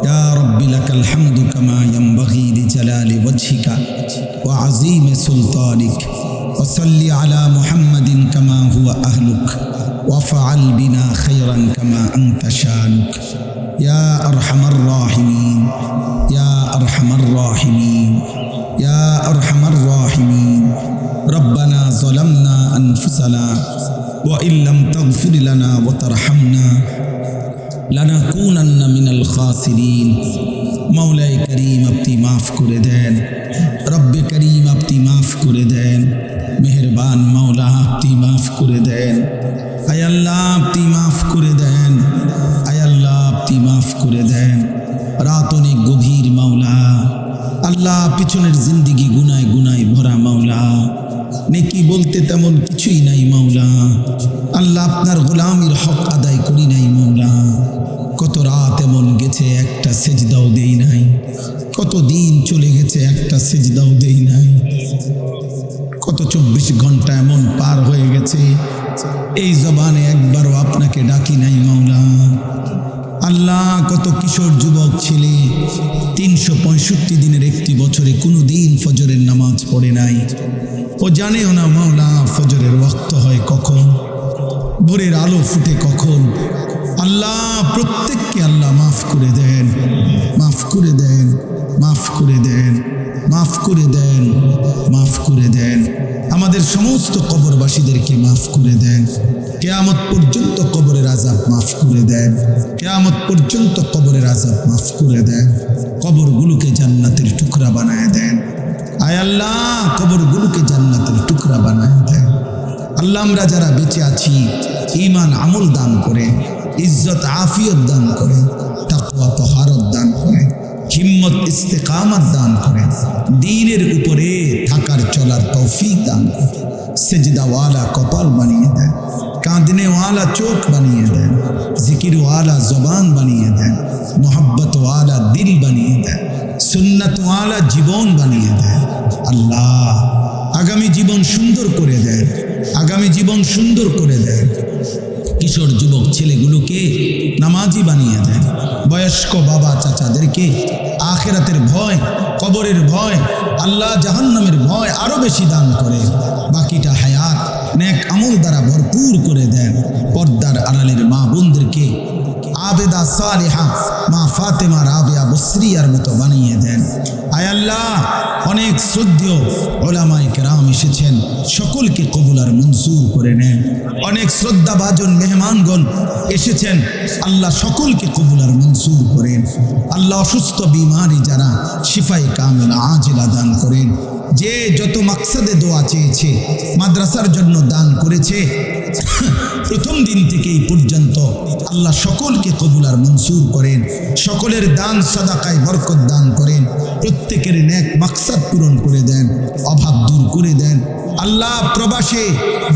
يا رب لك الحمد كما ينبغي لجلال وجهك وعظيم سلطانك وصل على محمد كما هو أهلك وفعل بنا خيرا كما أنت شانك يا أرحم الراحمين يا أرحم الراحمين يا أرحم الراحمين ربنا ظلمنا أنفسنا وإن لم تغفر لنا وترحمنا لنكونن من الخاسرين মাওলায়ে করিম আপনি মাফ করে দেন, রব্বে করিম আপনি মাফ করে দেন, মেহেরবান মাওলা আপনি মাফ করে দেন, আয় আল্লাহ আপনি মাফ করে দেন, আয় আল্লাহ আপনি মাফ করে দেন। রাত অনেক গভীর মাওলা, আল্লাহ পিছনের জিন্দিগি গুনায় গুনায় ভরা মাওলা, নেকি বলতে তেমন কিছুই নাই মাওলা। আল্লাহ আপনার গোলামির হক আদায় করি নাই মাওলা। কত রাত এমন গেছে একটা সেজদাও দেই নাই, কত দিন চলে গেছে একটা সেজদাও দেই নাই, কত 24 ঘন্টা এমন পার হয়ে গেছে এই জবানে একবারও আপনাকে ডাকি নাই মাওলা। আল্লাহ কত কিশোর যুবক ছেলে 365 দিনের একটি বছরে কোনো দিন ফজরের নামাজ পড়ে নাই, ও জানেও না মাওলা ফজরের ওয়াক্ত হয় কখন, ভোরের আলো ফুটে কখন। আল্লাহ প্রত্যেককে আল্লাহ মাফ করে দেন, মাফ করে দেন, মাফ করে দেন, মাফ করে দেন, মাফ করে দেন। আমাদের সমস্ত কবরবাসীদেরকে মাফ করে দেন, কিয়ামত পর্যন্ত কবরের আযাব মাফ করে দেন, কিয়ামত পর্যন্ত কবরের আযাব মাফ করে দেন। কবরগুলোকে জান্নাতের টুকরা বানায় দেন, আয় আল্লাহ কবরগুলোকে জান্নাতের টুকরা বানায় দেন। আল্লাহ আমরা যারা বেঁচে আছি ঈমান আমল দান করে, ইজ্জত আফিয়ত দান করে, তাকওয়া তাহারত দান করে, হিম্মত ইস্তেকামত দান করে, দ্বীনের উপরে থাকার চলার তৌফিক দান করে, সেজদাওয়ালা কপাল বানিয়ে দেন, কাঁদনেওয়ালা চোখ বানিয়ে দেন, জিকিরওয়ালা জবান বানিয়ে দেন, মোহাব্বতওয়ালা দিল বানিয়ে দেন, সুন্নতওয়ালা জীবন বানিয়ে দেন। আল্লাহ আগামী জীবন সুন্দর করে দেন, আগামী জীবন সুন্দর করে দেন। কিশোর যুবক ছেলেগুলোকে নামাজি বানিয়ে দেন, বয়স্ক বাবা চাচাদেরকে আখিরাতের ভয়, কবরের ভয়, আল্লাহ জাহান্নামের ভয় আরো বেশি দান করে বাকিটা হায়াত নেক আমল দ্বারা ভরপুর করে দেন। পর্দার আড়ালের মা বোনদেরকে আবেদা সালেহা মা ফাতেমা রাবিয়া বসরিয়ার মতো বানিয়ে দেন। আয় আল্লাহ অনেক শ্রদ্ধেয় ওলামায়ে কেরাম এসেছেন, সকলকে কবুল আর মঞ্জুর করে নেন। অনেক শ্রদ্ধাভাজন মেহমানগণ এসেছেন, আল্লাহ সকলকে কবুল আর মঞ্জুর করেন। আল্লাহ অসুস্থ বিমারি যারা শিফায়ে কামিলা আজিলা দান করেন। যে যত মাকসাদে দোয়া চেয়েছে, মাদ্রাসার জন্য দান করেছে, প্রথম দিন থেকে এই পর্যন্ত আল্লাহ সকলকে কবুল আর মঞ্জুর করেন। সকলের দান সাদাকায় বরকত দান করেন, প্রত্যেকের নেক মাকসাদ পূরণ করে দেন, অভাব দূর করে দেন। আল্লাহ প্রবাসে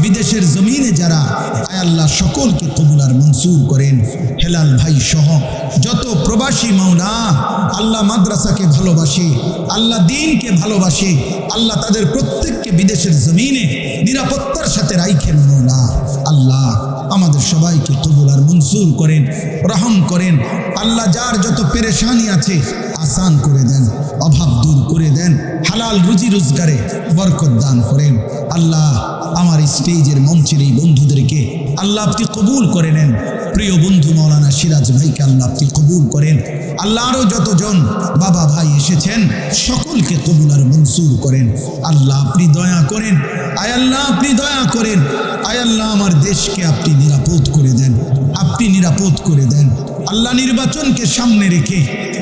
বিদেশের জমিনে যারা, আয় আল্লাহ সকলকে কবুল আর মঞ্জুর করেন। হেলাল ভাই সহ যত প্রবাসী মাওলা আল্লাহ মাদ্রাসাকে ভালোবাসে, আল্লাহ দ্বীনকে ভালোবাসে, আল্লাহ তাদের প্রত্যেককে বিদেশের জমিনে নিরাপত্তার সাথে রাইখেন মাওলা। আল্লাহ আমাদের সবাইকে কবুল আর মঞ্জুর করেন, রহম করেন। আল্লাহ যার যত পেরেশানি আছে আসান করে দেন, অভাব দূর করে দেন, হালাল রুজি রোজগারে বরকত দান করেন। আল্লাহ আমার স্টেজের মঞ্চের এই বন্ধুদেরকে আল্লাহ আপনি কবুল করে নেন। প্রিয় বন্ধু মাওলানা সিরাজ ভাইকে আল্লাহ আপনি কবুল করেন। আল্লাহ আরও যতজন বাবা ভাই এসেছেন সকলকে কবুল আর মঞ্জুর করেন। আল্লাহ আপনি দয়া করেন, আয় আল্লাহ আপনি দয়া করেন। আয় আল্লাহ আমার দেশকে আপনি নিরাপদ করে দেন, আপনি নিরাপদ করে দেন। আল্লাহ নির্বাচনকে সামনে রেখে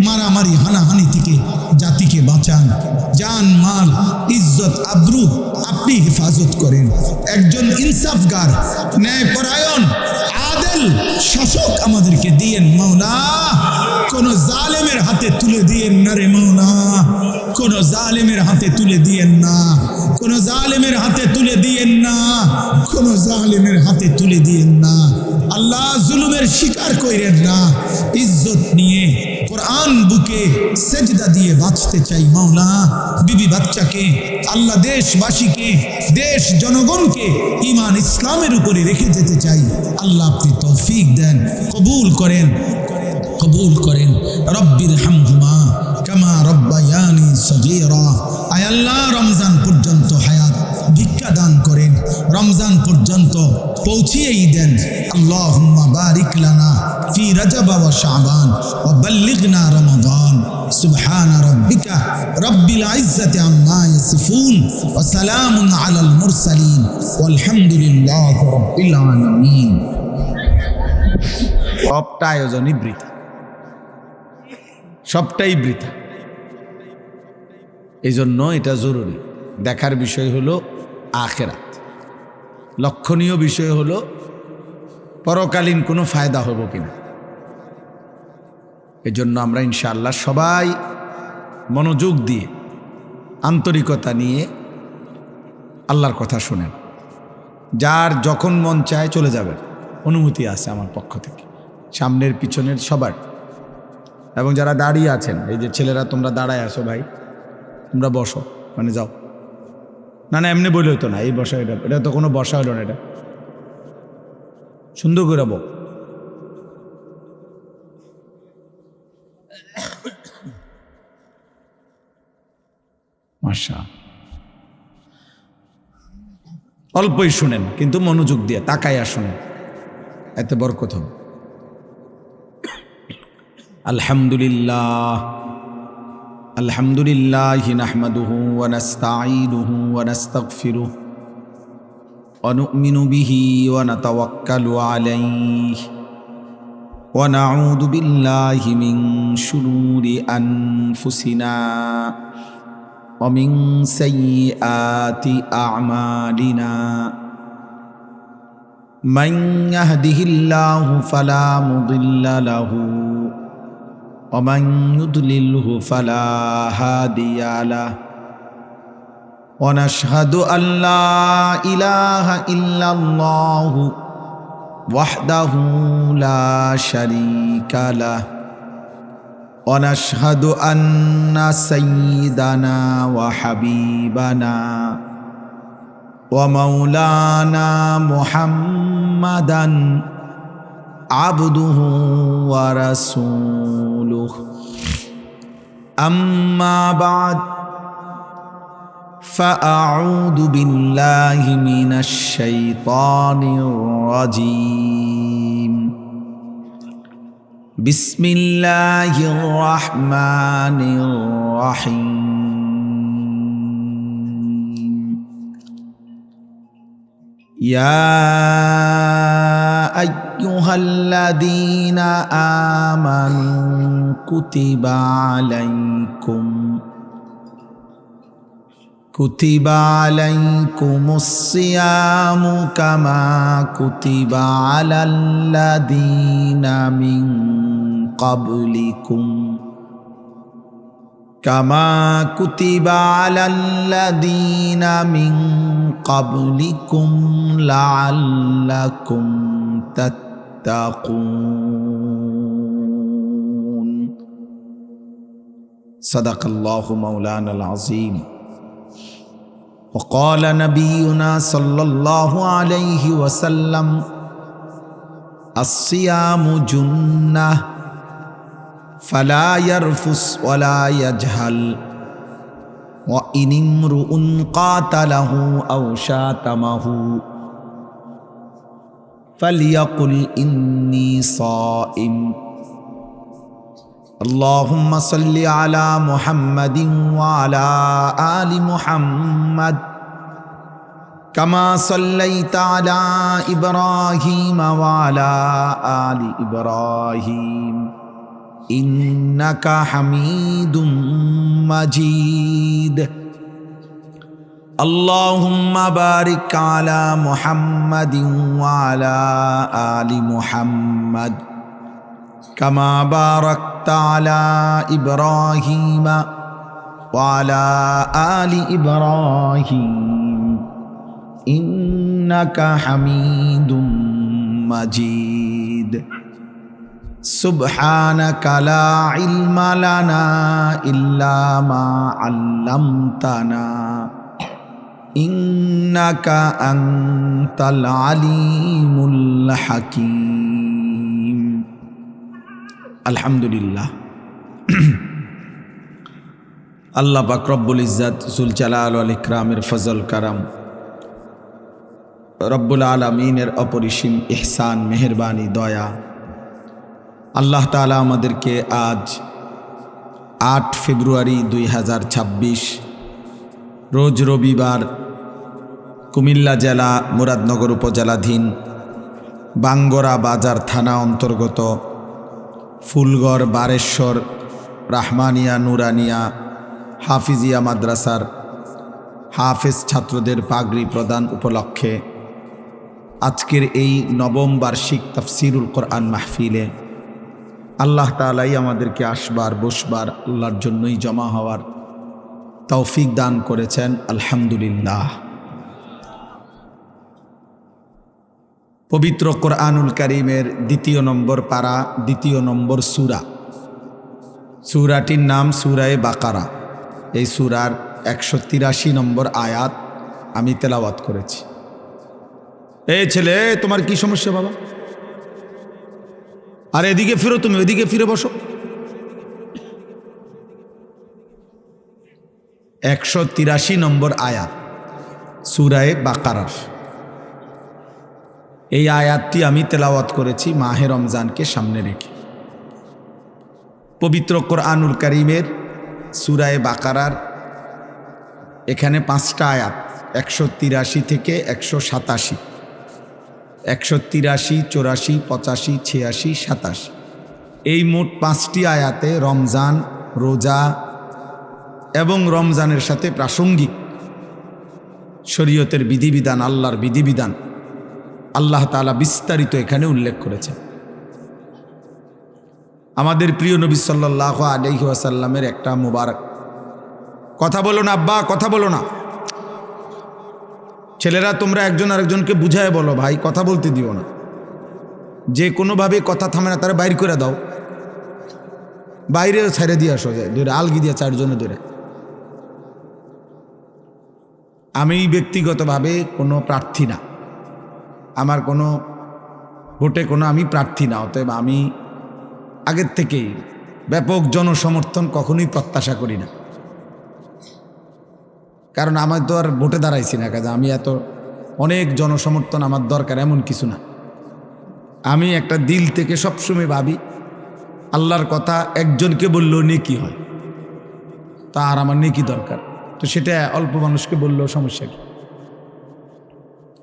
মারামারি হানাহানি থেকে জাতিকে বাঁচান। জান মাল ইজ্জত আবরু আপনি হেফাজত করেন। একজন ইনসাফগার ন্যায়পরায়ণ আদেল শাসক আমাদেরকে দিয়েন মাওলা। কোন জালেমের হাতে তুলে দিয়েন না রে মাওলা, কোন জালেমের হাতে তুলে দিয়েন না, কোন জালেমের হাতে তুলে দিয়েন না, কোন জালেমের হাতে তুলে দিয়েন না। আল্লাহ জুলুমের শিকার কইরেন না। ইজ্জত নিয়ে কোরআন বুকে সেজদা দিয়ে বাঁচতে চাই মাওলা। বিবি বাচ্চাকে, আল্লাহ দেশবাসীকে, দেশ জনগণকে ঈমান ইসলামের উপরে রেখে যেতে চাই। আল্লাহ আপনি তৌফিক দেন, কবুল করেন, কবুল করেন। রব্বির হামহুমা কামা রব্বায়ানি সগীরা। আয় আল্লাহ রমজান পর্যন্ত হায়াত ভিক্ষা দান করেন, রমজান পর্যন্ত পৌঁছিয়েই দেন। আল্লাহুম্মা বারিক লানা ফি রজব ওয়া শাবান ওয়া বাল্লিগনা রমাদান। সুবহান রাব্বিকা রব্বিল ইজ্জাতি আম্মা ইয়াসিফুন ওয়া সালামুন আলাল মুরসালিন ওয়ালহামদুলিল্লাহি রাব্বিল আলামিন। সবটা আয়োজনই বৃথা। সবটাই বৃথা। এই জন্য এটা জরুরি। দেখার বিষয় হলো আখিরাত, লক্ষণীয় বিষয় হলো পরকালীন কোনো ফায়দা হবো কিনা। এই জন্য আমরা ইনশাআল্লাহ সবাই মনোযোগ দিয়ে আন্তরিকতা নিয়ে আল্লাহর কথা শোনেন। যার যখন মন চায় চলে যাবেন, অনুমতি আছে আমার পক্ষ থেকে, সামনের পিছনের সবার। এবং যারা দাঁড়িয়ে আছেন, এই যে ছেলেরা তোমরা দাঁড়ায় আসো ভাই, তোমরা বসো, মানে যাও। না না, এমনি বলে হতো না, এই বসা, এটা তো কোনো বসা হলো না, এটা সুন্দর করে বল। মাশা, অল্পই শুনেন কিন্তু মনোযোগ দিয়ে তাকাইয়া শুনেন, এতে বরকত হবে। আলহামদুলিল্লাহ আলহামদুলিল্লাহ নাহমাদুহু ওয়া নাস্তাঈনুহু ওয়া নাস্তাগফিরুহু ওয়া নু'মিনু বিহি ওয়া নাতাওয়াক্কালু আলাইহি ওয়া নাউযু বিল্লাহি মিন শুরুরি আনফুসিনা ওয়া মিন সাইয়্যাতি আ'মালিনা মান ইয়াহদিহিল্লাহু ফালা মুদিল্লা লাহু ওয়া মান ইউদ্লিলহু ফালা হাদিয়া লাহু ওয়া নাশহাদু আল্লা ইলাহা ইল্লাল্লাহু ওয়াহদাহু লা শারীকা লাহু ওয়া নাশহাদু আন্না সাইয়্যিদানা ওয়া হাবিবানা ওয়া মাওলানা মুহাম্মাদান আবদুহু ওয়া রাসূলুহু আম্মা বা'দ ফাআউযু বিল্লাহি মিনাশ শাইতানির রাজীম বিসমিল্লাহির রাহমানির রাহিম ইয়া আইয়ুহাল্লাযীনা আমানু কুতিবা আলাইকুমুস সিয়ামু কামা কুতিবা আলাল্লাযীনা মিন ক্বাবলিকুম লাআল্লাকুম তাত্তাকুন। সাদাকাল্লাহু মাওলানাল আযীম। وقال نبينا صلى الله عليه وسلم الصيام جنة فلا يرفث ولا يجهل وإن امرؤ قاتله أو شاتمه فليقل إني صائم اللهم صل على محمد وعلى آل محمد كما صليت على إبراهيم وعلى آل إبراهيم إنك حميد مجيد اللهم بارك على محمد وعلى آل محمد كما باركت على إبراهيم وعلى آل إبراهيم إنك حميد مجيد سبحانك لا علم لنا إلا ما علمتنا إنك أنت العليم الحكيم আলহামদুলিল্লাহ। আল্লাহ পাক রব্বুল ইজ্জাত জুল জালাল ওয়াল ইকরামের ফজল কারাম, রব্বুল আলামিনের অপরিসীম ইহসান, মেহেরবানি, দয়া, আল্লাহ তাআলা আমাদেরকে আজ 8 ফেব্রুয়ারি 2026 রোজ রবিবার কুমিল্লা জেলা মুরাদনগর উপজেলাধীন বাঙ্গরা বাজার থানা অন্তর্গত ফুলগড় বারেশ্বর রাহমানিয়া নুরানিয়া হাফিজিয়া মাদ্রাসার হাফেজ ছাত্রদের পাগড়ি প্রদান উপলক্ষে আজকের এই নবম বার্ষিক তাফসিরুল কোরআন মাহফিলে আল্লাহ তাআলাই আমাদেরকে আসবার বসবার আল্লাহর জন্যই জমা হওয়ার তৌফিক দান করেছেন, আলহামদুলিল্লাহ। পবিত্র কোরআনুল কারীমের ২য় নম্বর পারা, ২য় নম্বর সূরা। সূরাটির নাম সূরায়ে বাকারা। এই সূরার ১৮৩ নম্বর আয়াত আমি তেলাওয়াত করেছি। এই ছেলে, তোমার কি সমস্যা বাবা? আর এদিকে ফিরো, তুমি ওইদিকে ফিরে বসো। ১৮৩ নম্বর আয়াত সূরায়ে বাকারার। এই আয়াতটি আমি তেলাওয়াত করেছি মাহে রমজানকে সামনে রেখে। পবিত্র কোরআনুল কারীমের সূরায়ে বাকারার এখানে 5টা আয়াত, ১৮৩ থেকে ১৮৭। ১৮৩, ৮৪, ৮৫, ৮৬, ২৭। এই মোট 5টি আয়াতে রমজান, রোজা এবং রমজানের সাথে প্রাসঙ্গিক শরীয়তের বিধিবিধান, আল্লাহর বিধিবিধান আল্লাহ তাআলা বিস্তারিত এখানে উল্লেখ করেছেন। আমাদের প্রিয় নবী সাল্লাল্লাহু আলাইহি ওয়াসাল্লামের একটা মুবারক কথা বলো না আব্বা, কথা বলো না। ছেলেরা, তোমরা একজন আরেকজনকে বুঝায় বলো, ভাই কথা বলতে দিও না। যে কোনোভাবে কথা থামে না তারা বাইর করে দাও, বাইরে ছেড়ে দিয়ে আসো, যায় ধরে আলগি দিয়ে 4 জনে ধরে। আমি ব্যক্তিগতভাবে কোনো প্রার্থী না, আমার কোনো ভোটে কোনো আমি প্রার্থী না, অতএব আমি আগের থেকেই ব্যাপক জনসমর্থন কখনোই প্রত্যাশা করি না। কারণ আমার তো আর ভোটে দাঁড়াইছি না, কাজে আমি এত অনেক জনসমর্থন আমার দরকার এমন কিছু না। আমি একটা দিল থেকে সবসময় ভাবি আল্লাহর কথা একজনকে বললেও নেকি হয়, তা আর আমার নেকি দরকার, তো সেটা অল্প মানুষকে বললেও সমস্যা কি।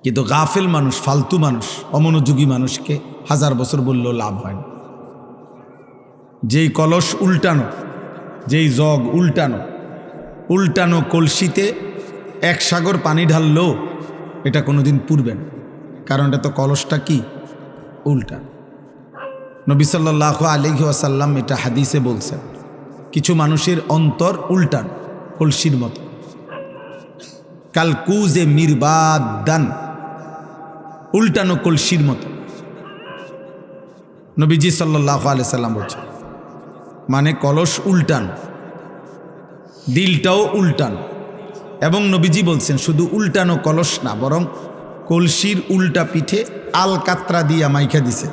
কিন্তু গাফেল মানুষ, ফালতু মানুষ, অমনোযোগী মানুষকে 1000 বছর বললেও লাভ হয় না। যেই কলস উল্টানো, যেই জগ উল্টানো, উল্টানো কলসিতে 1 সাগর পানি ঢাললেও এটা কোনোদিন পুরবে না, কারণ এটা তো কলসটা কি উল্টা। নবী সাল্লাল্লাহু আলাইহি ওয়াসাল্লাম এটা হাদিসে বলছেন, কিছু মানুষের অন্তর উল্টান কলসির মতো, কালকুজে মিরবাদান, উল্টানো কলসির মতো। নবীজি সাল্লাল্লাহু আলাইহি সাল্লাম বলছেন, মানে কলস উল্টান, দিলটাও উল্টান। এবং নবীজি বলছেন শুধু উল্টানো কলস না, বরং কলসির উল্টা পিঠে আলকাতরা দিয়া মাইখা দিছে,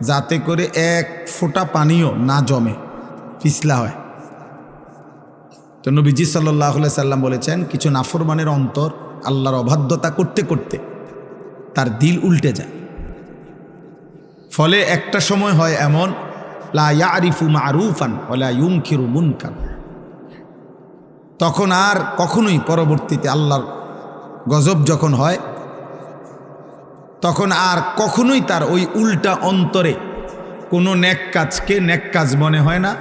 যাতে করে 1 ফোঁটা পানিও না জমে, পিছলা হয়। তো নবীজি সাল্লাল্লাহু আলাইহি সাল্লাম বলেছেন, কিছু নাফরমানের অন্তর আল্লাহর অবাধ্যতা করতে করতে তার দিল উল্টে যায়। ফলে একটা সময় হয় এমন, লা ইয়ারিফু মারুফান ওয়ালা ইউনকিরু মুনকার, তখন আর কখনোই পরবর্তীতে আল্লাহর গজব যখন হয়, তখন আর কখনোই তার ওই উল্টা অন্তরে কোনো নেক কাজকে নেক কাজ মনে হয় না,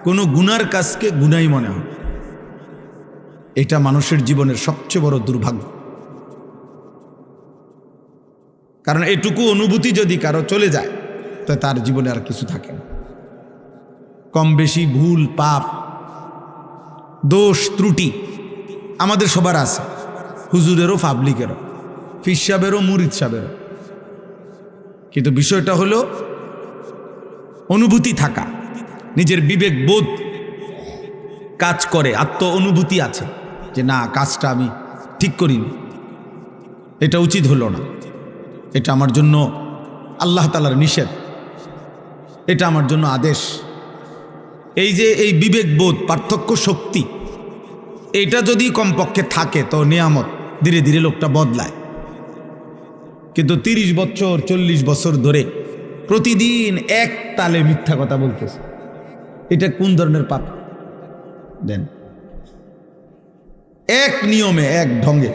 কোনো গুনার কাজকে গুনাই মনে হয়। এটা মানুষের জীবনের সবচেয়ে বড় দুর্ভাগ্য। কারণ এটুকু অনুভূতি যদি কারো চলে যায়, তো তার জীবনে আর কিছু থাকে না। কম বেশি ভুল, পাপ, দোষ, ত্রুটি আমাদের সবার আছে, হুজুরেরও, পাবলিকেরও, ফির সাহেবেরও, মুরিদ সাহেবেরও। কিন্তু বিষয়টা হলো অনুভূতি থাকা, নিজের বিবেক বোধ কাজ করে, আত্ম অনুভূতি আছে যে না, কাজটা আমি ঠিক করিনি, এটা উচিত হলো না, এটা আমার জন্য আল্লাহ তাআলার নিষেধ, এটা আমার জন্য আদেশ। এই যে এই বিবেকবোধ, পার্থক্য শক্তি, এটা যদি কমপক্ষে থাকে তো নিয়ামত, ধীরে ধীরে লোকটা বদলায়। কিন্তু 30 বছর 40 বছর ধরে প্রতিদিন এক তালে মিথ্যা কথা বলতেছে, এটা কোন ধরনের পাপ দেন? এক নিয়মে, এক ঢঙ্গে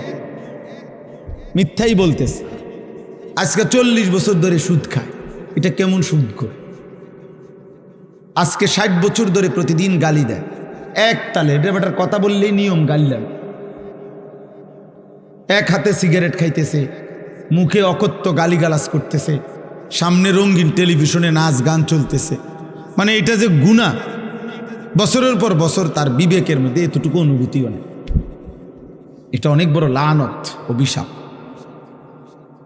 মিথ্যাই বলতেছে। আজকে 40 বছর ধরে সুদ খায়, এটা কেমন সুদ করে? আজকে 60 বছর ধরে প্রতিদিন গালি দেয়, এক তালে এটা বেটার কথা বললেই নিয়ম গালি দেয়। এক হাতে সিগারেট খাইতেছে, মুখে অকথ্য গালিগালাজ করতেছে, সামনে রঙিন টেলিভিশনে নাচ গান চলতেছে। মানে এটা যে গুনাহ, বছরের পর বছর তার বিবেকের মধ্যে এতটুকু অনুভূতিও নেই। এটা অনেক বড় লানত, অভিশাপ।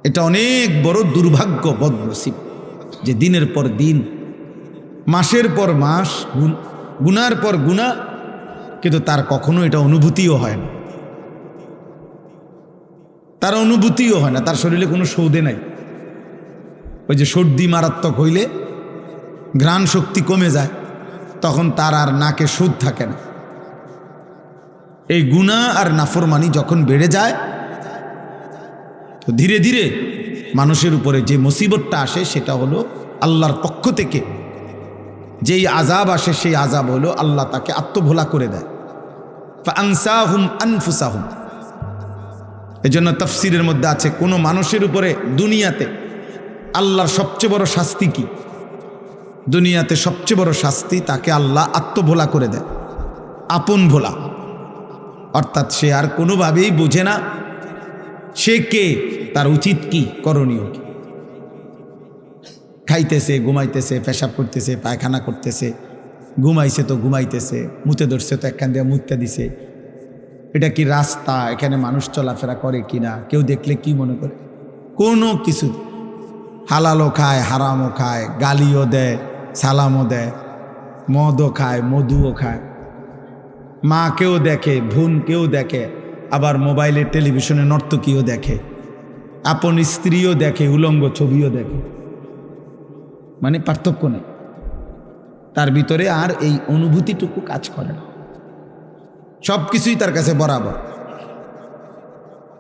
এটা অনেক বড় দুর্ভাগ্য, বদনসিব, যে দিনের পর দিন, মাসের পর মাস গুনার পর গুনাহ, কিন্তু তার কখনো এটা অনুভূতিও হয় না। তার অনুভূতিও হয় না, তার শরীরে কোনো সৌদে নাই। ওই যে সর্দি মারাত্মক হইলে ঘ্রাণ শক্তি কমে যায়, তখন তার আর নাকে সুদ থাকে না। এই গুনাহ আর নাফরমানি যখন বেড়ে যায়, তো ধীরে ধীরে মানুষের উপরে যে মুসিবতটা আসে সেটা হলো আল্লাহর পক্ষ থেকে যেই আযাব আসে, সেই আযাব হলো আল্লাহ তাকে আত্মভোলা করে দেয়। ফাআনসাহুম আনফুসাহুম। এজন্য তাফসীরের মধ্যে আছে, কোনো মানুষের উপরে দুনিয়াতে আল্লাহর সবচেয়ে বড় শাস্তি কি? দুনিয়াতে সবচেয়ে বড় শাস্তি, তাকে আল্লাহ আত্মভোলা করে দেয়, আপন ভোলা। অর্থাৎ সে আর কোনোভাবেই বোঝে না সে কে, তার উচিত কি, করণীয় কি। খাইতেছে, ঘুমাইতেছে, পেশাব করতেছে, পায়খানা করতেছে, ঘুমাইছে তো ঘুমাইতেছে, মুতে ধরছে তো একখান দিয়ে মুতে দিছে। এটা কি রাস্তা? এখানে মানুষ চলাফেরা করে কিনা, কেউ দেখলে কি মনে করে? কোনো কিছু। হালালও খায়, হারামও খায়, গালিও দেয়, সালামও দেয়, মদও খায়, মধুও খায়, মাকেও দেখে, বোনকেও দেখে, আবার মোবাইলে টেলিভিশনে নর্তকীও দেখে, আপন স্ত্রীও দেখে, উলঙ্গ ছবিও দেখে। মানে পার্থক্য নেই তার ভিতরে, আর এই অনুভূতিটুকু কাজ করে না। সব কিছুই তার কাছে বরাবর।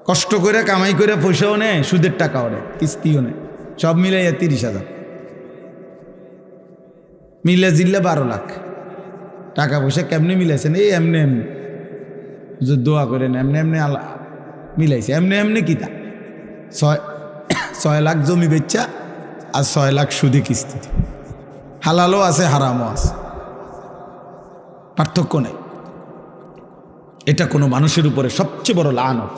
কষ্ট করে কামাই করে পয়সাও নেয়, সুদের টাকাও নেয়, কিস্তিও নেয়, সব মিলাইয়া 30,000, মিলে জিল্লে 12 লাখ টাকা পয়সা। কেমনে মিলাইছেন? এই এমনি এমনি, দোয়া করেন, এমনি এমনি আল্লাহ মিলাইছে। এমনি এমনি কিতা 6 লাখ জমি বেচা আর 6 লাখ সুদে কিস্তি। হালালও আছে, হারামও আছে, পার্থক্য নেই। এটা কোনো মানুষের উপরে সবচেয়ে বড় লানত।